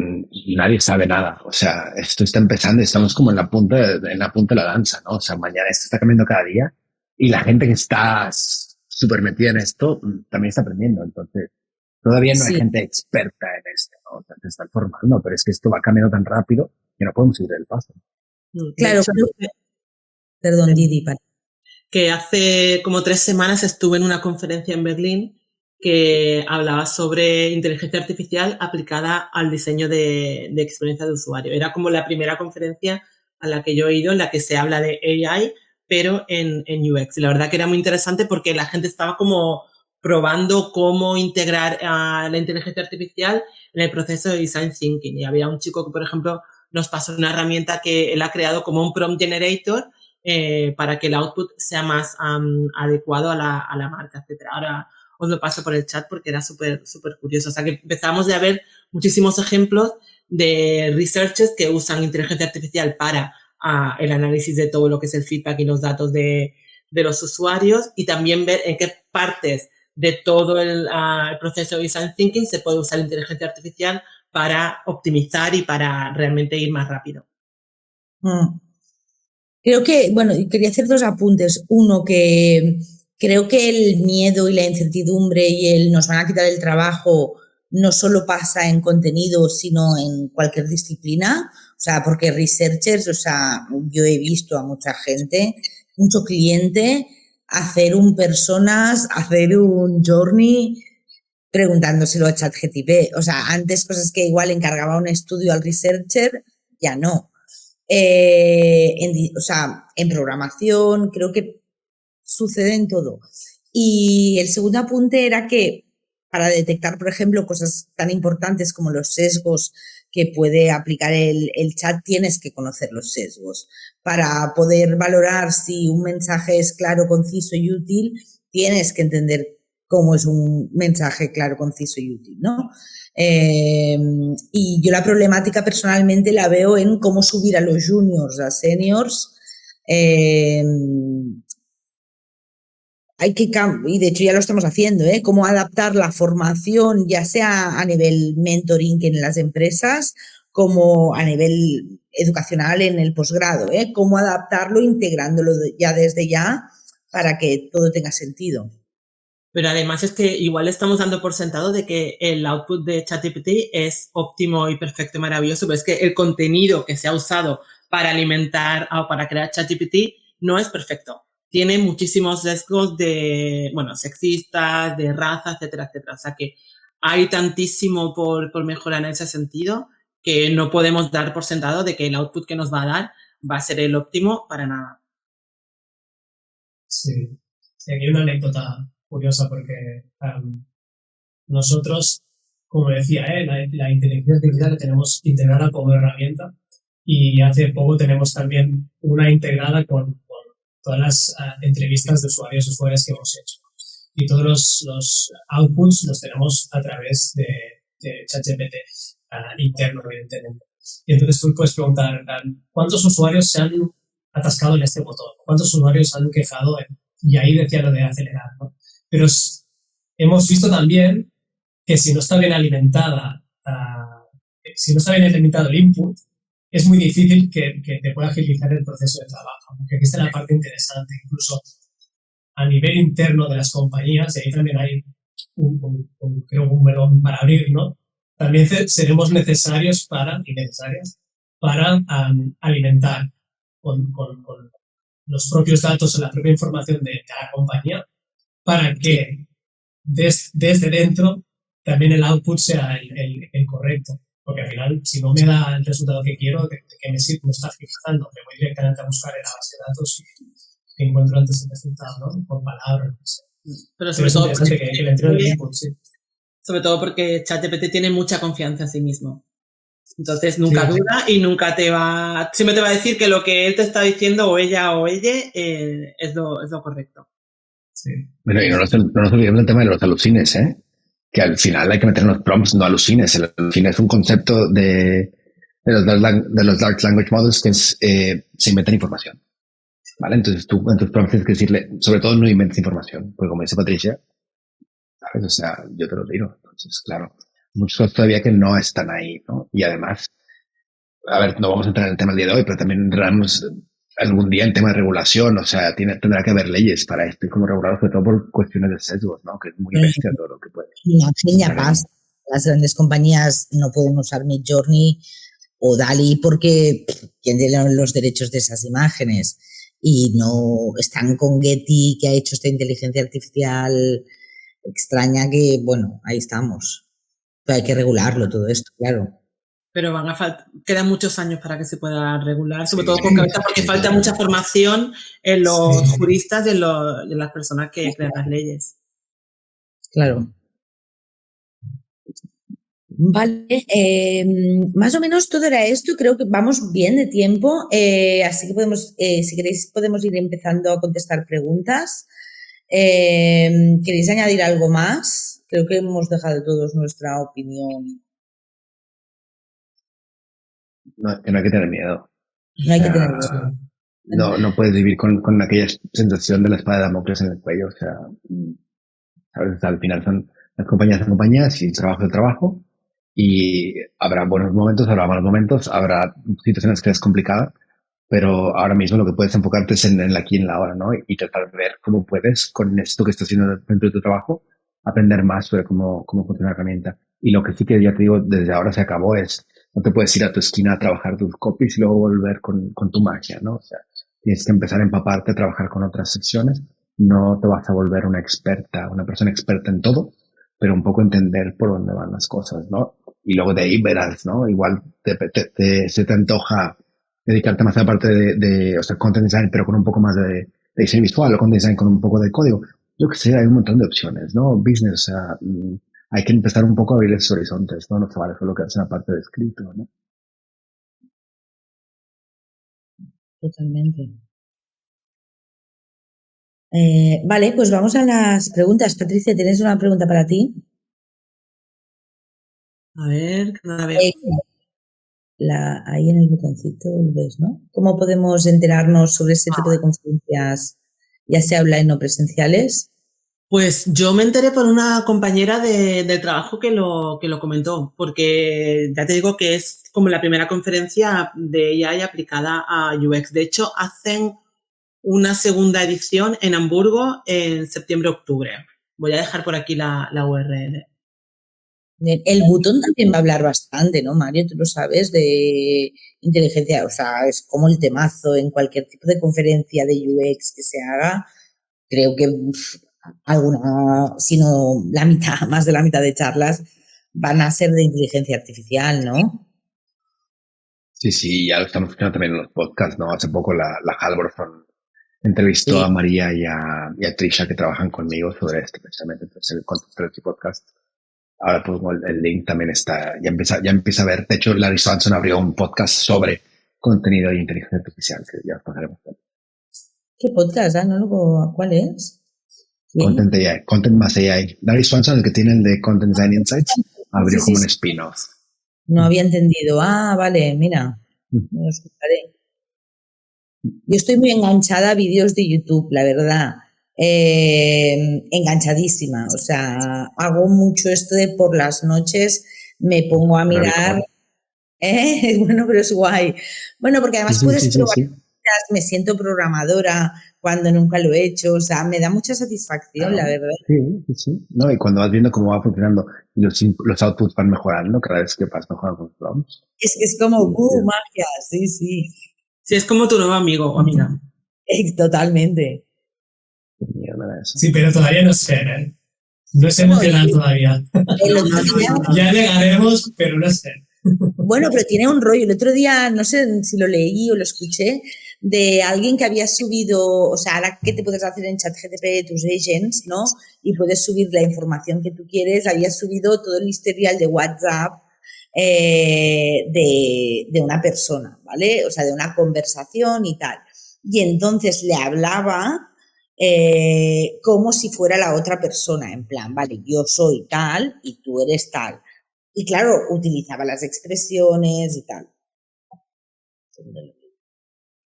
nadie sabe nada. O sea, esto está empezando y estamos como en la punta de la danza, ¿no? O sea, mañana esto está cambiando cada día y la gente que está súper metida en esto también está aprendiendo. Entonces, todavía no hay gente experta en esto, ¿no? O sea, se está formando, pero es que esto va cambiando tan rápido que no podemos seguir el paso. Claro, perdón, Gidi, que hace como 3 semanas estuve en una conferencia en Berlín que hablaba sobre inteligencia artificial aplicada al diseño de experiencia de usuario. Era como la primera conferencia a la que yo he ido en la que se habla de AI, pero en UX. Y la verdad que era muy interesante porque la gente estaba como probando cómo integrar a la inteligencia artificial en el proceso de design thinking. Y había un chico que, por ejemplo, nos pasó una herramienta que él ha creado como un prompt generator para que el output sea más adecuado a la marca, etc. Ahora os lo paso por el chat porque era súper curioso. O sea, que empezamos a ver muchísimos ejemplos de researchers que usan inteligencia artificial para el análisis de todo lo que es el feedback y los datos de los usuarios, y también ver en qué partes de todo el proceso de design thinking se puede usar inteligencia artificial para optimizar y para realmente ir más rápido. Creo que, bueno, quería hacer 2 apuntes. Uno, que creo que el miedo y la incertidumbre y el nos van a quitar el trabajo no solo pasa en contenido, sino en cualquier disciplina. O sea, porque researchers, o sea, yo he visto a mucha gente, mucho cliente, hacer un personas, hacer un journey preguntándoselo a ChatGPT. O sea, antes cosas que igual encargaba un estudio al researcher, ya no. O sea, en programación, creo que sucede en todo. Y el segundo apunte era que para detectar, por ejemplo, cosas tan importantes como los sesgos que puede aplicar el chat, tienes que conocer los sesgos. Para poder valorar si un mensaje es claro, conciso y útil, tienes que entender cómo es un mensaje claro, conciso y útil, ¿no? Y yo la problemática personalmente la veo en cómo subir a los juniors a seniors. Y de hecho ya lo estamos haciendo, cómo adaptar la formación, ya sea a nivel mentoring en las empresas, como a nivel educacional en el posgrado, cómo adaptarlo, integrándolo ya desde ya para que todo tenga sentido. Pero además es que igual estamos dando por sentado de que el output de ChatGPT es óptimo y perfecto y maravilloso, pero es que el contenido que se ha usado para alimentar o para crear ChatGPT no es perfecto. Tiene muchísimos sesgos sexistas, de raza, etcétera, etcétera. O sea que hay tantísimo por mejorar en ese sentido que no podemos dar por sentado de que el output que nos va a dar va a ser el óptimo para nada. Sí, aquí hay una anécdota curiosa porque nosotros, como decía, la inteligencia artificial la tenemos integrada como herramienta y hace poco tenemos también una integrada con todas las entrevistas de usuarios y usuarias que hemos hecho. Y todos los outputs los tenemos a través de ChatGPT interno, evidentemente. Y entonces tú puedes preguntar, ¿cuántos usuarios se han atascado en este botón? ¿Cuántos usuarios han quejado? Y ahí decía lo de acelerar, ¿no? Pero hemos visto también que si no está bien alimentada, si no está bien alimentado el input, es muy difícil que te pueda agilizar el proceso de trabajo. Porque aquí está la parte interesante, incluso a nivel interno de las compañías, y ahí también hay creo un melón para abrir, ¿no? También seremos necesarias para alimentar con los propios datos o la propia información de cada compañía para que desde dentro también el output sea el correcto. Porque al final, si no me da el resultado que quiero, ¿de qué me sirve? Me está fijando, me voy directamente a buscar en la base de datos y encuentro antes el resultado, ¿no? Por palabra, no sé. Pero sobre todo porque, sobre todo porque ChatGPT tiene mucha confianza en sí mismo. Entonces nunca duda y nunca siempre te va a decir que lo que él te está diciendo o ella es lo correcto. Sí. Bueno, y no nos olvidemos del tema de los alucines, que al final hay que meter unos prompts, no alucines. El alucine es un concepto de los Large Language Models que se inventan información. ¿Vale? Entonces tú en tus prompts tienes que decirle, sobre todo no inventes información, porque como dice Patricia, ¿sabes? O sea, yo te lo digo. Entonces, claro, muchas cosas todavía que no están ahí, ¿no? Y además, a ver, no vamos a entrar en el tema del día de hoy, pero también entraremos algún día en tema de regulación, o sea, tendrá que haber leyes para esto y como regularlo, sobre todo por cuestiones de sesgos, ¿no? Que es muy bestia todo lo que puede. Ya pasa. Las grandes compañías no pueden usar Midjourney o DALL-E porque ¿quién tiene los derechos de esas imágenes? Y no están con Getty, que ha hecho esta inteligencia artificial extraña que, bueno, ahí estamos. Pero hay que regularlo todo esto, claro. Pero quedan muchos años para que se pueda regular, sobre todo porque falta mucha formación en los juristas y en las personas que crean las leyes. Claro. Vale, más o menos todo era esto, creo que vamos bien de tiempo, así que podemos, si queréis, podemos ir empezando a contestar preguntas. ¿Queréis añadir algo más? Creo que hemos dejado todos nuestra opinión. No, que no hay que tener miedo. No hay que tener miedo. No puedes vivir con aquella sensación de la espada de Damocles en el cuello, o sea, ¿sabes? O sea, al final las compañías y el trabajo es el trabajo. Y habrá buenos momentos, habrá malos momentos, habrá situaciones que es complicada, pero ahora mismo lo que puedes enfocarte es en el aquí y en la ahora, ¿no? Y tratar de ver cómo puedes, con esto que estás haciendo dentro de tu trabajo, aprender más sobre cómo funciona la herramienta. Y lo que sí que ya te digo, desde ahora se acabó es, no te puedes ir a tu esquina a trabajar tus copies y luego volver con tu magia, ¿no? O sea, tienes que empezar a empaparte, a trabajar con otras secciones. No te vas a volver una persona experta en todo, pero un poco entender por dónde van las cosas, ¿no? Y luego de ahí verás, ¿no? Igual se te antoja dedicarte más a la parte o sea, content design, pero con un poco más de diseño visual o content design con un poco de código. Yo que sé, hay un montón de opciones, ¿no? Business, o sea, hay que empezar un poco a abrir esos horizontes, ¿no? No se vale solo quedarse en la parte de escrito, ¿no? Totalmente. Vale, pues vamos a las preguntas. Patricia, ¿tienes una pregunta para ti? A ver, cada vez. Ahí en el botoncito, ¿ves, no? ¿Cómo podemos enterarnos sobre ese tipo de conferencias, ya sea online o presenciales? Pues yo me enteré por una compañera de trabajo que lo comentó, porque ya te digo que es como la primera conferencia de AI aplicada a UX. De hecho, hacen una segunda edición en Hamburgo en septiembre-octubre. Voy a dejar por aquí la URL. El Button también va a hablar bastante, ¿no, Mario? Tú lo sabes, de inteligencia, o sea, es como el temazo en cualquier tipo de conferencia de UX que se haga. Creo que alguna, si no la mitad, más de la mitad de charlas van a ser de inteligencia artificial, ¿no? Sí, ya lo estamos escuchando también en los podcasts, ¿no? Hace poco la Halvorson entrevistó a María y a Trisha, que trabajan conmigo, sobre esto precisamente. Entonces, el contexto de este podcast. Ahora pues el link también está, ya empieza a ver. De hecho, Larry Swanson abrió un podcast sobre contenido de inteligencia artificial, que ya os pasaremos. ¿Qué podcast? ¿Cuál es? Content AI, Content más AI. Larry Swanson, el que tiene el de Content Design Insights, abrió como un spin-off. No había entendido. Vale, mira, me lo escucharé. Yo estoy muy enganchada a vídeos de YouTube, la verdad. Enganchadísima. O sea, hago mucho esto de por las noches me pongo a mirar. Bueno, pero es guay. Bueno, porque además puedes probar. Me siento programadora cuando nunca lo he hecho. O sea, me da mucha satisfacción, la verdad. Sí. No, y cuando vas viendo cómo va funcionando y los outputs van mejorando cada vez que vas mejorando los prompts. Es que es como magia, sí. Sí, es como tu nuevo amigo o amiga. Totalmente. Sí, pero todavía no sé, ¿eh? No es emocional todavía. Ya llegaremos, pero no sé. Bueno, pero tiene un rollo. El otro día, no sé si lo leí o lo escuché, de alguien que había subido, o sea, ahora que te puedes hacer en ChatGPT tus agents, ¿no? Y puedes subir la información que tú quieres, había subido todo el historial de WhatsApp de una persona, ¿vale? O sea, de una conversación y tal. Y entonces le hablaba como si fuera la otra persona, en plan, vale, yo soy tal y tú eres tal. Y claro, utilizaba las expresiones y tal.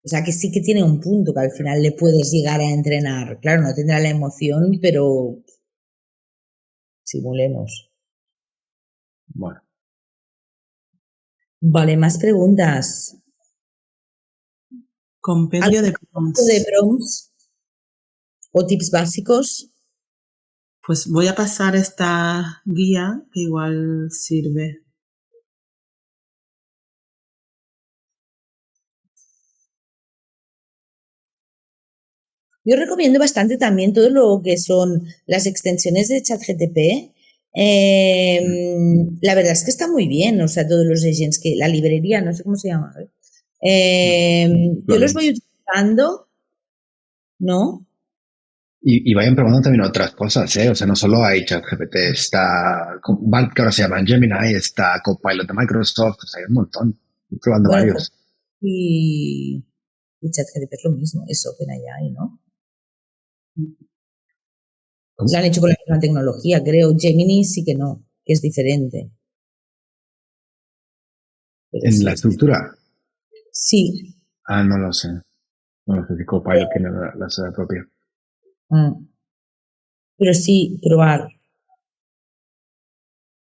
O sea, que sí que tiene un punto que al final le puedes llegar a entrenar. Claro, no tendrá la emoción, pero simulemos. Bueno. Vale, más preguntas. Compendio de prompts o tips básicos. Pues voy a pasar esta guía que igual sirve. Yo recomiendo bastante también todo lo que son las extensiones de ChatGPT. La verdad es que está muy bien, o sea, todos los agents, la librería, no sé cómo se llama. Yo los voy utilizando, ¿no? Y vayan probando también otras cosas, ¿eh? O sea, no solo hay ChatGPT, está Bard, que ahora se llama Gemini, está Copilot de Microsoft, o sea, hay un montón. Estoy probando varios. Y ChatGPT es lo mismo, es OpenAI, ¿no? ¿Cómo? Lo han hecho con la misma tecnología, creo. Gemini sí que no, que es diferente. Pero ¿en la estructura? Sí. No lo sé. No lo sé si Copilot tiene la suya propia. Pero sí, probar.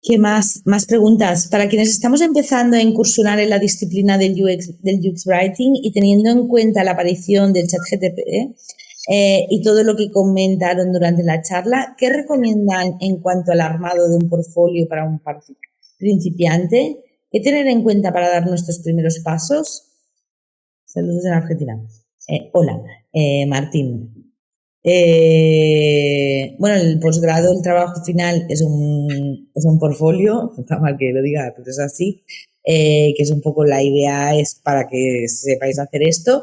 ¿Qué más? Más preguntas. Para quienes estamos empezando a incursionar en la disciplina del UX Writing y teniendo en cuenta la aparición del ChatGPT y todo lo que comentaron durante la charla, ¿qué recomiendan en cuanto al armado de un portfolio para un principiante? ¿Qué tener en cuenta para dar nuestros primeros pasos? Saludos de Argentina. Hola, Martín. Bueno, el posgrado, el trabajo final es un portfolio, está mal que lo diga, pero es así, que es un poco la idea, es para que sepáis hacer esto.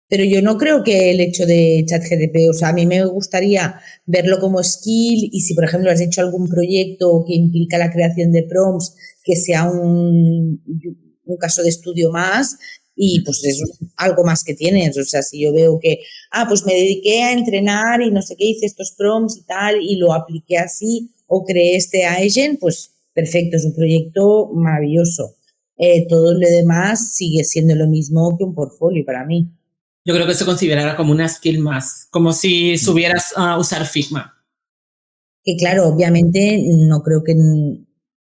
Pero yo no creo que el hecho de ChatGPT, o sea, a mí me gustaría verlo como skill y si, por ejemplo, has hecho algún proyecto que implica la creación de prompts, que sea un caso de estudio más y pues eso es algo más que tienes. O sea, si yo veo que, pues me dediqué a entrenar y no sé qué, hice estos prompts y tal, y lo apliqué así, o creé este agent, pues perfecto, es un proyecto maravilloso. Todo lo demás sigue siendo lo mismo que un portfolio para mí. Yo creo que se considerará como una skill más, como si supieras usar Figma. Que claro, obviamente no creo que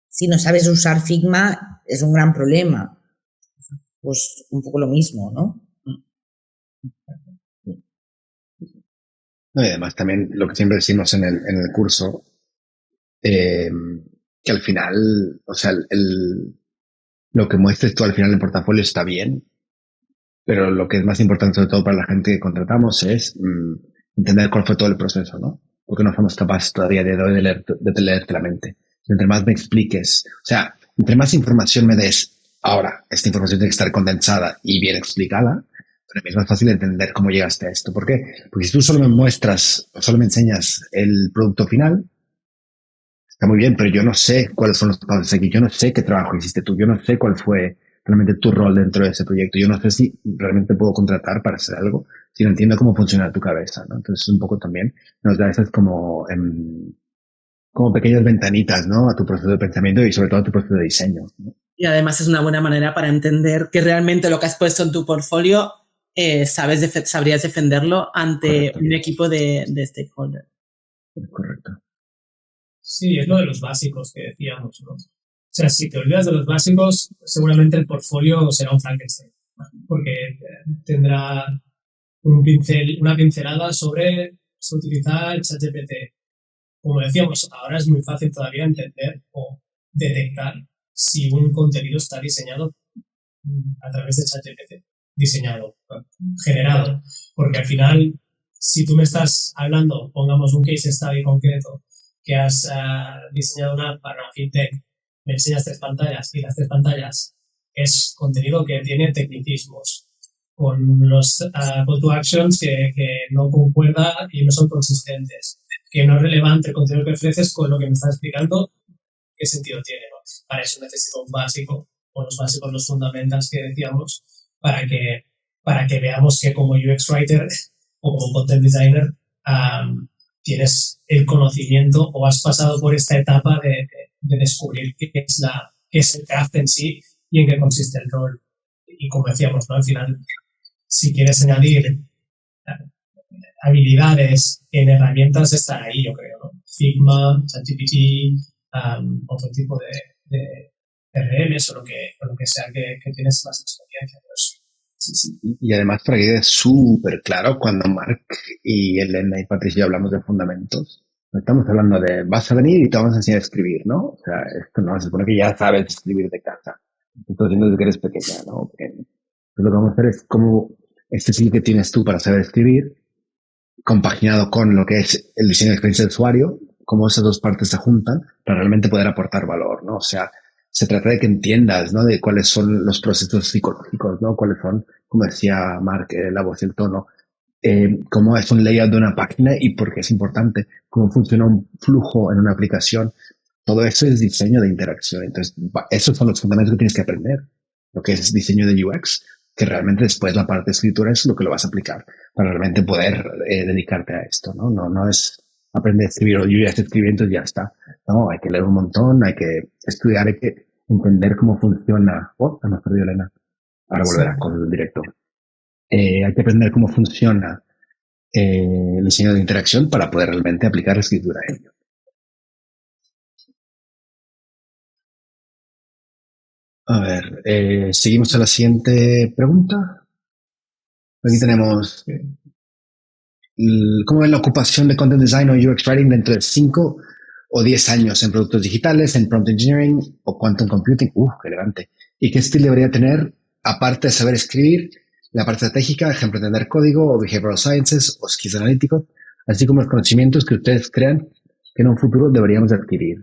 si no sabes usar Figma es un gran problema. Pues un poco lo mismo, ¿no? No, y además también lo que siempre decimos en el curso, que al final, o sea, lo que muestres tú al final en portafolio está bien, pero lo que es más importante sobre todo para la gente que contratamos es entender cuál fue todo el proceso, ¿no? Porque no somos capaces todavía de leerte la mente. Entre más me expliques, o sea, entre más información me des, ahora, esta información tiene que estar condensada y bien explicada, para mí es más fácil entender cómo llegaste a esto. ¿Por qué? Porque si tú solo me muestras o solo me enseñas el producto final, está muy bien, pero yo no sé cuáles son los pasos aquí, yo no sé qué trabajo hiciste tú, yo no sé cuál fue realmente tu rol dentro de ese proyecto, yo no sé si realmente puedo contratar para hacer algo, si no entiendo cómo funciona tu cabeza, ¿no? Entonces un poco también nos da esas como pequeñas ventanitas, ¿no? A tu proceso de pensamiento y sobre todo a tu proceso de diseño, ¿no? Y además es una buena manera para entender que realmente lo que has puesto en tu portfolio sabrías defenderlo ante un equipo de stakeholders. Correcto. Sí, es lo de los básicos que decíamos, ¿no? O sea, si te olvidas de los básicos, seguramente el portfolio será un Frankenstein, porque tendrá una pincelada sobre utilizar ChatGPT. Como decíamos, ahora es muy fácil todavía entender o detectar si un contenido está diseñado a través de ChatGPT, generado, porque al final, si tú me estás hablando, pongamos un case study concreto, que has diseñado una app para una fintech, me enseñas 3 pantallas y las 3 pantallas es contenido que tiene tecnicismos, con los call to actions que no concuerda y no son consistentes, que no es relevante el contenido que ofreces con lo que me estás explicando, ¿qué sentido tiene, no? Para eso necesito un básico, o los básicos, los fundamentals que decíamos, para que veamos que como UX Writer o como Content Designer tienes el conocimiento o has pasado por esta etapa de descubrir qué es el craft en sí y en qué consiste el rol. Y como decíamos, ¿no? Al final, si quieres añadir habilidades en herramientas, están ahí, yo creo, ¿no? Figma, ChatGPT, otro tipo de RMs o lo que sea que tienes más experiencia. Pues, sí. Y además para que quede súper claro, cuando Marc y Elena y Patricia hablamos de fundamentos, no estamos hablando de vas a venir y te vamos a enseñar a escribir, ¿no? O sea, esto no, se supone que ya sabes escribir de casa. Estás diciendo desde que eres pequeña, ¿no? Entonces lo que vamos a hacer es como este skill que tienes tú para saber escribir, compaginado con lo que es el diseño de experiencia de usuario, cómo esas dos partes se juntan para realmente poder aportar valor, ¿no? O sea, se trata de que entiendas, ¿no? De cuáles son los procesos psicológicos, ¿no? Cuáles son, como decía Marc, la voz y el tono, cómo es un layout de una página y por qué es importante, cómo funciona un flujo en una aplicación. Todo eso es diseño de interacción. Entonces, esos son los fundamentos que tienes que aprender. Lo que es diseño de UX, que realmente después la parte de escritura es lo que lo vas a aplicar para realmente poder dedicarte a esto, ¿no? No es aprender a escribir o yo ya estoy escribiendo y ya está. No, hay que leer un montón, hay que estudiar, hay que entender cómo funciona. Hemos perdido a Elena. Ahora volverá con el directo. Hay que aprender cómo funciona el diseño de interacción para poder realmente aplicar la escritura a ello. A ver, seguimos a la siguiente pregunta. Aquí tenemos ¿cómo es la ocupación de Content Design o UX Writing dentro de 5 o 10 años en productos digitales, en Prompt Engineering o Quantum Computing? ¡Qué elegante! ¿Y qué estilo debería tener, aparte de saber escribir, la parte estratégica, ejemplo, entender código o Behavioral Sciences o skills analíticos, así como los conocimientos que ustedes crean que en un futuro deberíamos adquirir?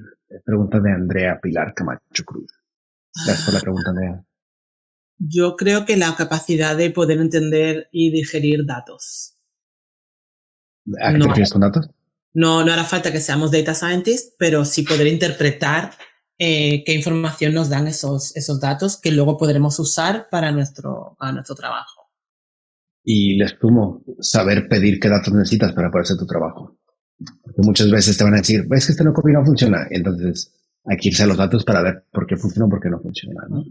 Pregunta de Andrea Pilar Camacho Cruz. Gracias por la pregunta, Andrea. Yo creo que la capacidad de poder entender y digerir datos. ¿A qué te refieres con datos? No hará falta que seamos data scientists, pero sí poder interpretar qué información nos dan esos datos que luego podremos usar para nuestro trabajo. Y les sumo saber pedir qué datos necesitas para poder hacer tu trabajo. Porque muchas veces te van a decir, ves que este no copy no funciona. Entonces hay que irse a los datos para ver por qué funciona o por qué no funciona, ¿no?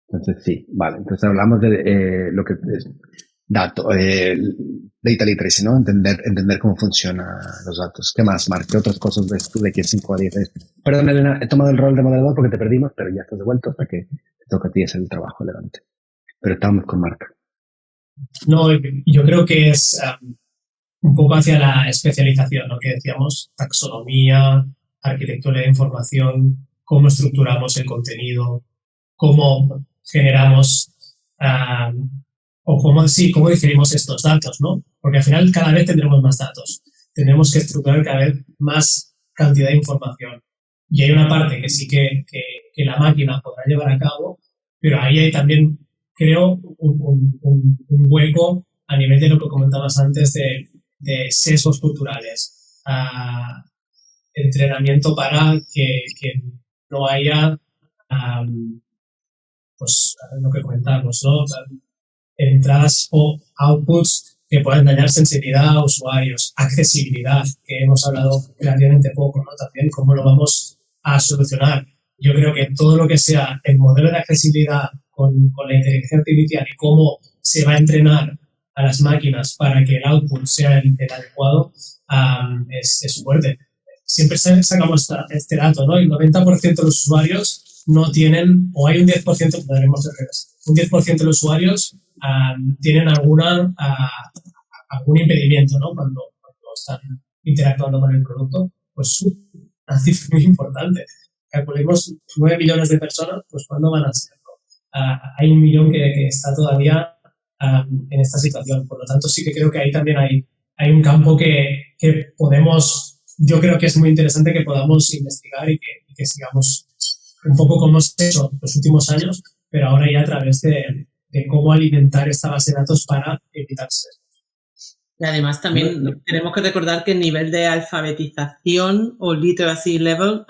Entonces sí, vale. Entonces hablamos de lo que es data literacy, ¿no? Entender cómo funcionan los datos. ¿Qué más, Marc? ¿Qué otras cosas ves tú de aquí a 5 a 10 años? Perdón, Elena, he tomado el rol de moderador porque te perdimos, pero ya estás de vuelta hasta que te toca a ti hacer el trabajo elegante. Pero estábamos con Marc. No, yo creo que es un poco hacia la especialización, lo que decíamos, taxonomía, arquitectura de información, cómo estructuramos el contenido, cómo generamos o cómo digerimos estos datos, ¿no? Porque al final cada vez tendremos más datos. Tenemos que estructurar cada vez más cantidad de información. Y hay una parte que sí que la máquina podrá llevar a cabo, pero ahí hay también, creo, un hueco a nivel de lo que comentabas antes de sesgos culturales. Entrenamiento para que no haya, pues, lo que comentamos, ¿no? Entradas o outputs que puedan dañar sensibilidad a usuarios, accesibilidad, que hemos hablado relativamente poco, ¿no? También cómo lo vamos a solucionar. Yo creo que todo lo que sea el modelo de accesibilidad con la inteligencia artificial y cómo se va a entrenar a las máquinas para que el output sea el adecuado, es fuerte. Siempre sacamos este dato, ¿no? El 90% de los usuarios no tienen, o hay un 10%, podremos decir, un 10% de los usuarios tienen algún impedimento, ¿no? Cuando están interactuando con el producto, pues una cifra muy importante. Calculemos 9 millones de personas, pues ¿cuándo van a ser? Hay 1 millón que está todavía en esta situación. Por lo tanto, sí que creo que ahí también hay un campo que podemos, yo creo que es muy interesante que podamos investigar y que sigamos un poco como hemos hecho los últimos años, pero ahora ya a través de cómo alimentar esta base de datos para evitarse. Y además también tenemos que recordar que el nivel de alfabetización o literacy level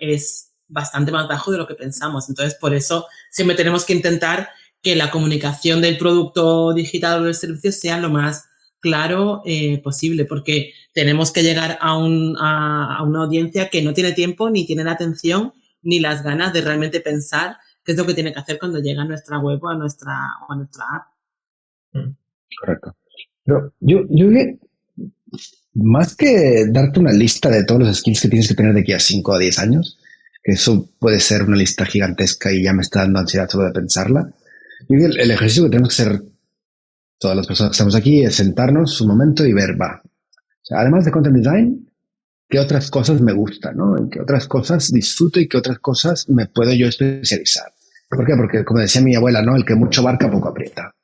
es bastante más bajo de lo que pensamos. Entonces, por eso siempre tenemos que intentar que la comunicación del producto digital o del servicio sea lo más claro posible, porque tenemos que llegar a una audiencia que no tiene tiempo, ni tiene la atención, ni las ganas de realmente pensar qué es lo que tiene que hacer cuando llega a nuestra web o a nuestra app. Correcto. Pero yo creo que más que darte una lista de todos los skills que tienes que tener de aquí a 5 a 10 años, que eso puede ser una lista gigantesca y ya me está dando ansiedad solo de pensarla, yo creo que el ejercicio que tenemos que hacer todas las personas que estamos aquí es sentarnos un momento y ver, o sea, además de content design, qué otras cosas me gustan, ¿no? En qué otras cosas disfruto y qué otras cosas me puedo yo especializar. ¿Por qué? Porque, como decía mi abuela, ¿no? El que mucho abarca, poco aprieta.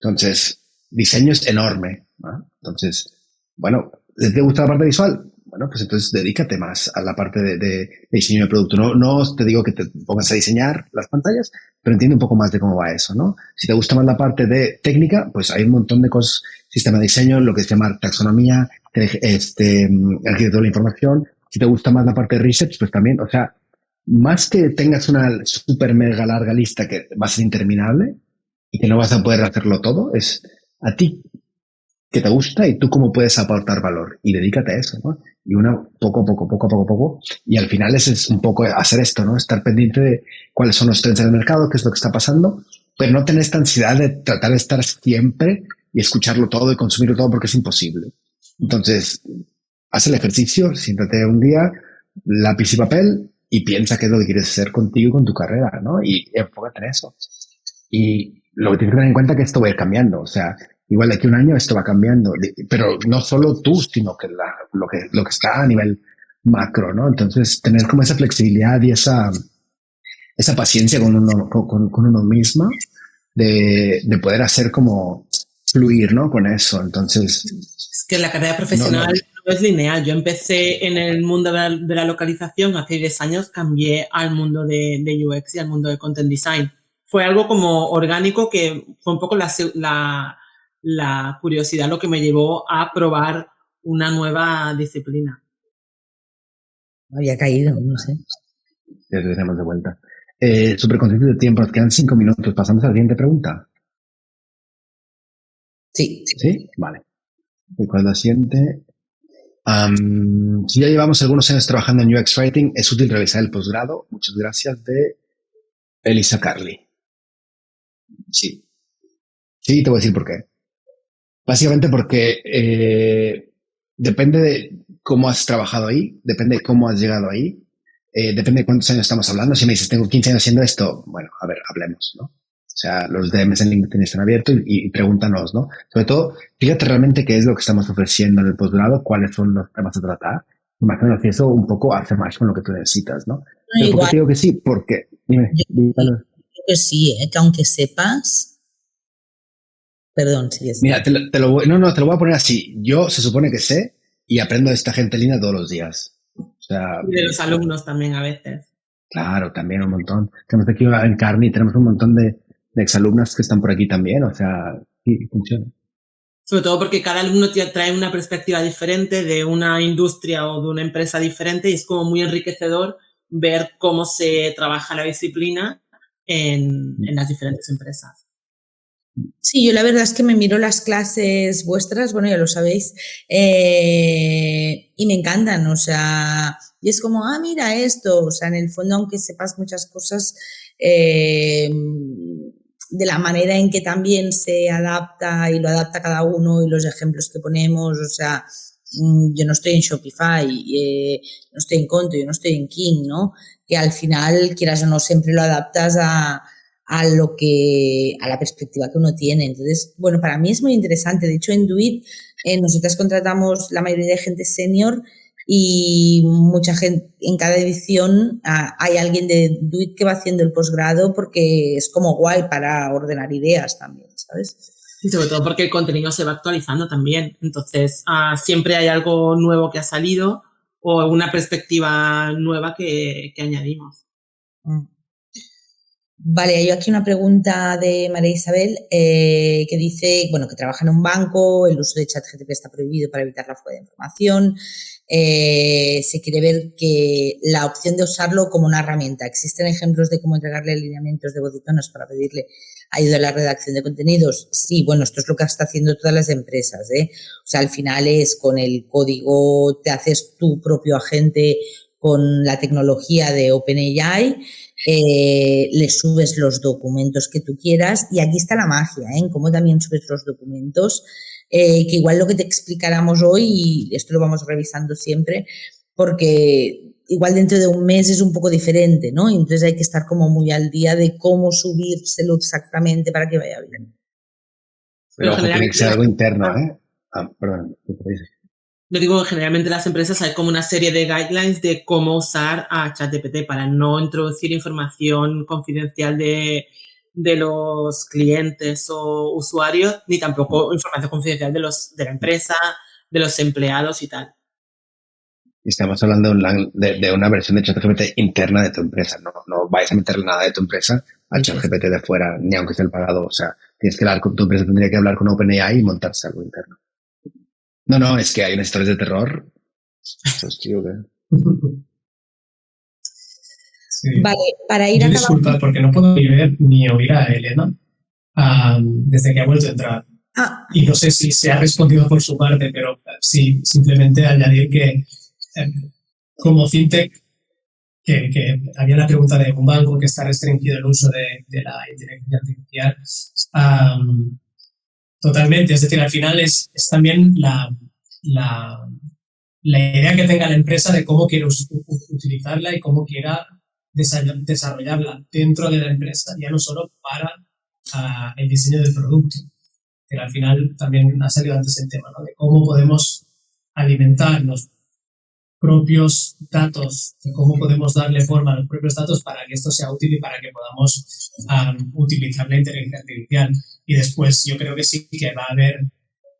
Entonces, diseño es enorme, ¿no? Entonces, bueno, ¿te gusta la parte visual? Bueno, pues entonces dedícate más a la parte de diseño de producto. No te digo que te pongas a diseñar las pantallas, pero entiende un poco más de cómo va eso, ¿no? Si te gusta más la parte de técnica, pues hay un montón de cosas, sistema de diseño, lo que se llama taxonomía, arquitectura de la información. Si te gusta más la parte de research, pues también, o sea, más que tengas una super mega larga lista que va a ser interminable y que no vas a poder hacerlo todo, es a ti que te gusta y tú cómo puedes aportar valor y dedícate a eso, ¿no? Y poco a poco, y al final es un poco hacer esto, ¿no? Estar pendiente de cuáles son los trends del mercado, qué es lo que está pasando, pero no tener esta ansiedad de tratar de estar siempre y escucharlo todo y consumirlo todo porque es imposible. Entonces, haz el ejercicio, siéntate un día, lápiz y papel y piensa qué es lo que quieres hacer contigo y con tu carrera, ¿no? Y enfócate en eso. Y lo que tienes que tener en cuenta es que esto va a ir cambiando, o sea, igual de aquí a un año esto va cambiando, pero no solo tú, sino que lo que está a nivel macro, ¿no? Entonces, tener como esa flexibilidad y esa paciencia con uno mismo de poder hacer como fluir, ¿no? Con eso. Entonces, es que la carrera profesional no es lineal. Yo empecé en el mundo de la localización hace 10 años, cambié al mundo de UX y al mundo de content design. Fue algo como orgánico que fue un poco la curiosidad lo que me llevó a probar una nueva disciplina. Había caído, no sé. Ya te tenemos de vuelta. Súper consciente de tiempo, nos quedan 5 minutos. ¿Pasamos a la siguiente pregunta? Sí. ¿Sí? Vale. ¿Cuál es la siguiente? Si ya llevamos algunos años trabajando en UX Writing, es útil realizar el posgrado. Muchas gracias, de Elisa Carly. Sí. Sí, te voy a decir por qué. Básicamente porque depende de cómo has trabajado ahí, depende de cómo has llegado ahí, depende de cuántos años estamos hablando. Si me dices, tengo 15 años haciendo esto, bueno, a ver, hablemos, ¿no? O sea, los DMs en LinkedIn están abiertos y pregúntanos, ¿no? Sobre todo, fíjate realmente qué es lo que estamos ofreciendo en el posgrado, cuáles son los temas a tratar. Y más o menos eso un poco hace más con lo que tú necesitas, ¿no? Pero ¿por qué te digo que sí? Porque, dime, Yo creo que sí, que aunque sepas... Perdón, si es... Mira, te lo voy a poner así. Yo se supone que sé y aprendo de esta gente linda todos los días. O sea, Y de los alumnos también a veces. Claro, también un montón. Tenemos aquí en Carni, tenemos un montón de exalumnas que están por aquí también. O sea, sí, funciona. Sobre todo porque cada alumno trae una perspectiva diferente de una industria o de una empresa diferente y es como muy enriquecedor ver cómo se trabaja la disciplina en las diferentes empresas. Sí, yo la verdad es que me miro las clases vuestras, bueno, ya lo sabéis, y me encantan, o sea, y es como, mira esto, o sea, en el fondo, aunque sepas muchas cosas, de la manera en que también se adapta y lo adapta cada uno y los ejemplos que ponemos, o sea, yo no estoy en Shopify, no estoy en Conto, yo no estoy en King, ¿no? Que al final, quieras o no, siempre lo adaptas a la perspectiva que uno tiene. Entonces, bueno, para mí es muy interesante. De hecho, en Duit, nosotras contratamos la mayoría de gente senior y mucha gente, en cada edición hay alguien de Duit que va haciendo el posgrado porque es como guay para ordenar ideas también, ¿sabes? Y sobre todo porque el contenido se va actualizando también. Entonces, siempre hay algo nuevo que ha salido o una perspectiva nueva que añadimos. Vale, hay aquí una pregunta de María Isabel que dice, bueno, que trabaja en un banco, el uso de ChatGPT está prohibido para evitar la fuga de información. Se quiere ver que la opción de usarlo como una herramienta. ¿Existen ejemplos de cómo entregarle lineamientos de voz y tonos para pedirle ayuda en la redacción de contenidos? Sí, bueno, esto es lo que está haciendo todas las empresas, ¿eh? O sea, al final es con el código, te haces tu propio agente con la tecnología de OpenAI, le subes los documentos que tú quieras y aquí está la magia, en cómo también subes los documentos, que igual lo que te explicáramos hoy, y esto lo vamos revisando siempre, porque igual dentro de un mes es un poco diferente, ¿no? Y entonces hay que estar como muy al día de cómo subírselo exactamente para que vaya bien. Pero ojo, tiene que ser algo interno, ¿eh? Perdón, ¿qué te dices? Yo digo que generalmente en las empresas hay como una serie de guidelines de cómo usar a ChatGPT para no introducir información confidencial de los clientes o usuarios, ni tampoco información confidencial de la empresa, de los empleados y tal. Estamos hablando de una versión de ChatGPT interna de tu empresa. No vais a meterle nada de tu empresa a ChatGPT de fuera, ni aunque esté el pagado. O sea, tienes que hablar con tu empresa, tendría que hablar con OpenAI y montarse algo interno. No, es que hay unas historias de terror. Sí. Vale, para ir a disculpa, porque no puedo ni ver ni oír a Elena desde que ha vuelto a entrar. Y no sé si se ha respondido por su parte, pero sí, simplemente añadir que como fintech, que había la pregunta de un banco que está restringido el uso de la inteligencia artificial. Totalmente, es decir, al final es también la idea que tenga la empresa de cómo quiere utilizarla y cómo quiera desarrollarla dentro de la empresa, ya no solo para el diseño del producto, que al final también ha salido antes el tema, ¿no? De cómo podemos alimentar los propios datos, de cómo podemos darle forma a los propios datos para que esto sea útil y para que podamos utilizar la inteligencia artificial. Y después yo creo que sí que va a haber,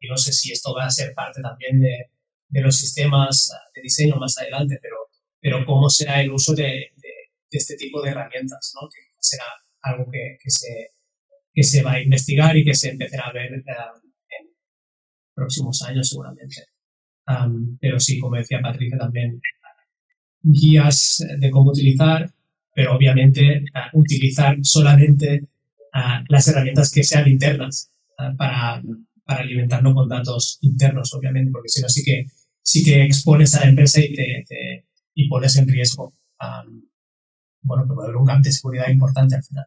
y no sé si esto va a ser parte también de los sistemas de diseño más adelante, pero cómo será el uso de este tipo de herramientas, ¿no? Que será algo que se va a investigar y que se empezará a ver en próximos años seguramente. Pero sí, como decía Patricia también, guías de cómo utilizar, pero obviamente utilizar solamente las herramientas que sean internas para alimentarlo con datos internos, obviamente, porque si no sí que expones a la empresa y pones en riesgo, que puede haber un gap de seguridad importante al final.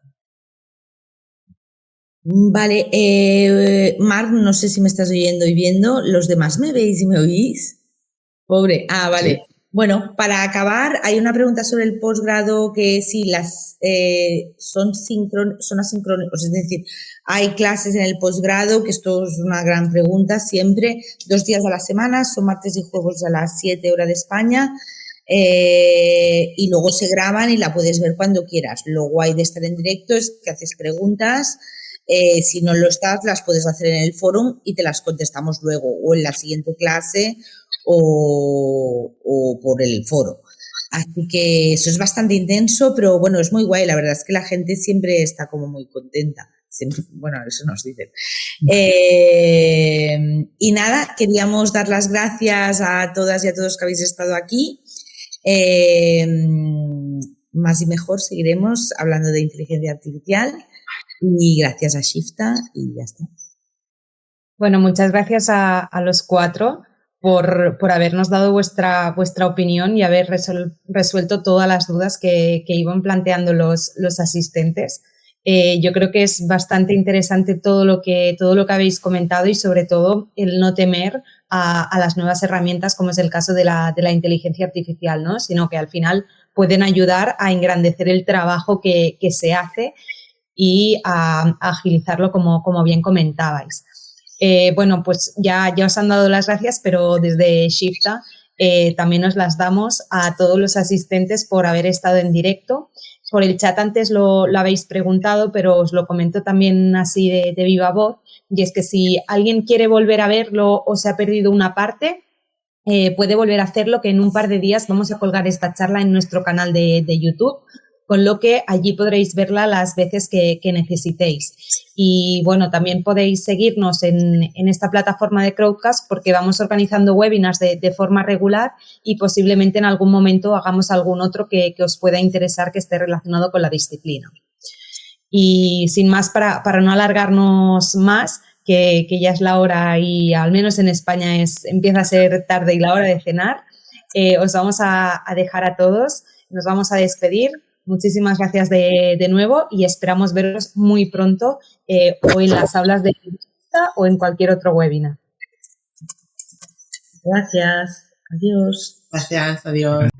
Vale, Marc, no sé si me estás oyendo y viendo. ¿Los demás me veis y me oís? Pobre. Vale. Sí. Bueno, para acabar, hay una pregunta sobre el posgrado que si las son asincrónicos, es decir, hay clases en el posgrado, que esto es una gran pregunta siempre, 2 días a la semana, son martes y jueves a las 7 horas de España, y luego se graban y la puedes ver cuando quieras. Lo guay de estar en directo es que haces preguntas. Si no lo estás, las puedes hacer en el foro y te las contestamos luego o en la siguiente clase o por el foro. Así que eso es bastante intenso, pero bueno, es muy guay. La verdad es que la gente siempre está como muy contenta. Siempre, bueno, eso nos dicen. Y nada, queríamos dar las gracias a todas y a todos que habéis estado aquí. Más y mejor seguiremos hablando de inteligencia artificial. Y gracias a Shifta y ya está. Bueno, muchas gracias a los 4 por habernos dado vuestra opinión y haber resuelto todas las dudas que iban planteando los asistentes. Yo creo que es bastante interesante todo lo que habéis comentado y sobre todo el no temer a las nuevas herramientas, como es el caso de la inteligencia artificial, ¿no? Sino que al final pueden ayudar a engrandecer el trabajo que se hace y a agilizarlo como bien comentabais. Bueno, pues ya os han dado las gracias, pero desde Shifta también os las damos a todos los asistentes por haber estado en directo. Por el chat antes lo habéis preguntado, pero os lo comento también así de viva voz, y es que si alguien quiere volver a verlo o se ha perdido una parte, puede volver a hacerlo, que en un par de días vamos a colgar esta charla en nuestro canal de YouTube, con lo que allí podréis verla las veces que necesitéis. Y bueno, también podéis seguirnos en esta plataforma de Crowdcast porque vamos organizando webinars de forma regular y posiblemente en algún momento hagamos algún otro que os pueda interesar que esté relacionado con la disciplina. Y sin más, para no alargarnos más, que ya es la hora y al menos en España empieza a ser tarde y la hora de cenar, os vamos a dejar a todos, nos vamos a despedir. Muchísimas gracias de nuevo y esperamos veros muy pronto o en las aulas de Shifta o en cualquier otro webinar. Gracias. Adiós. Gracias. Adiós.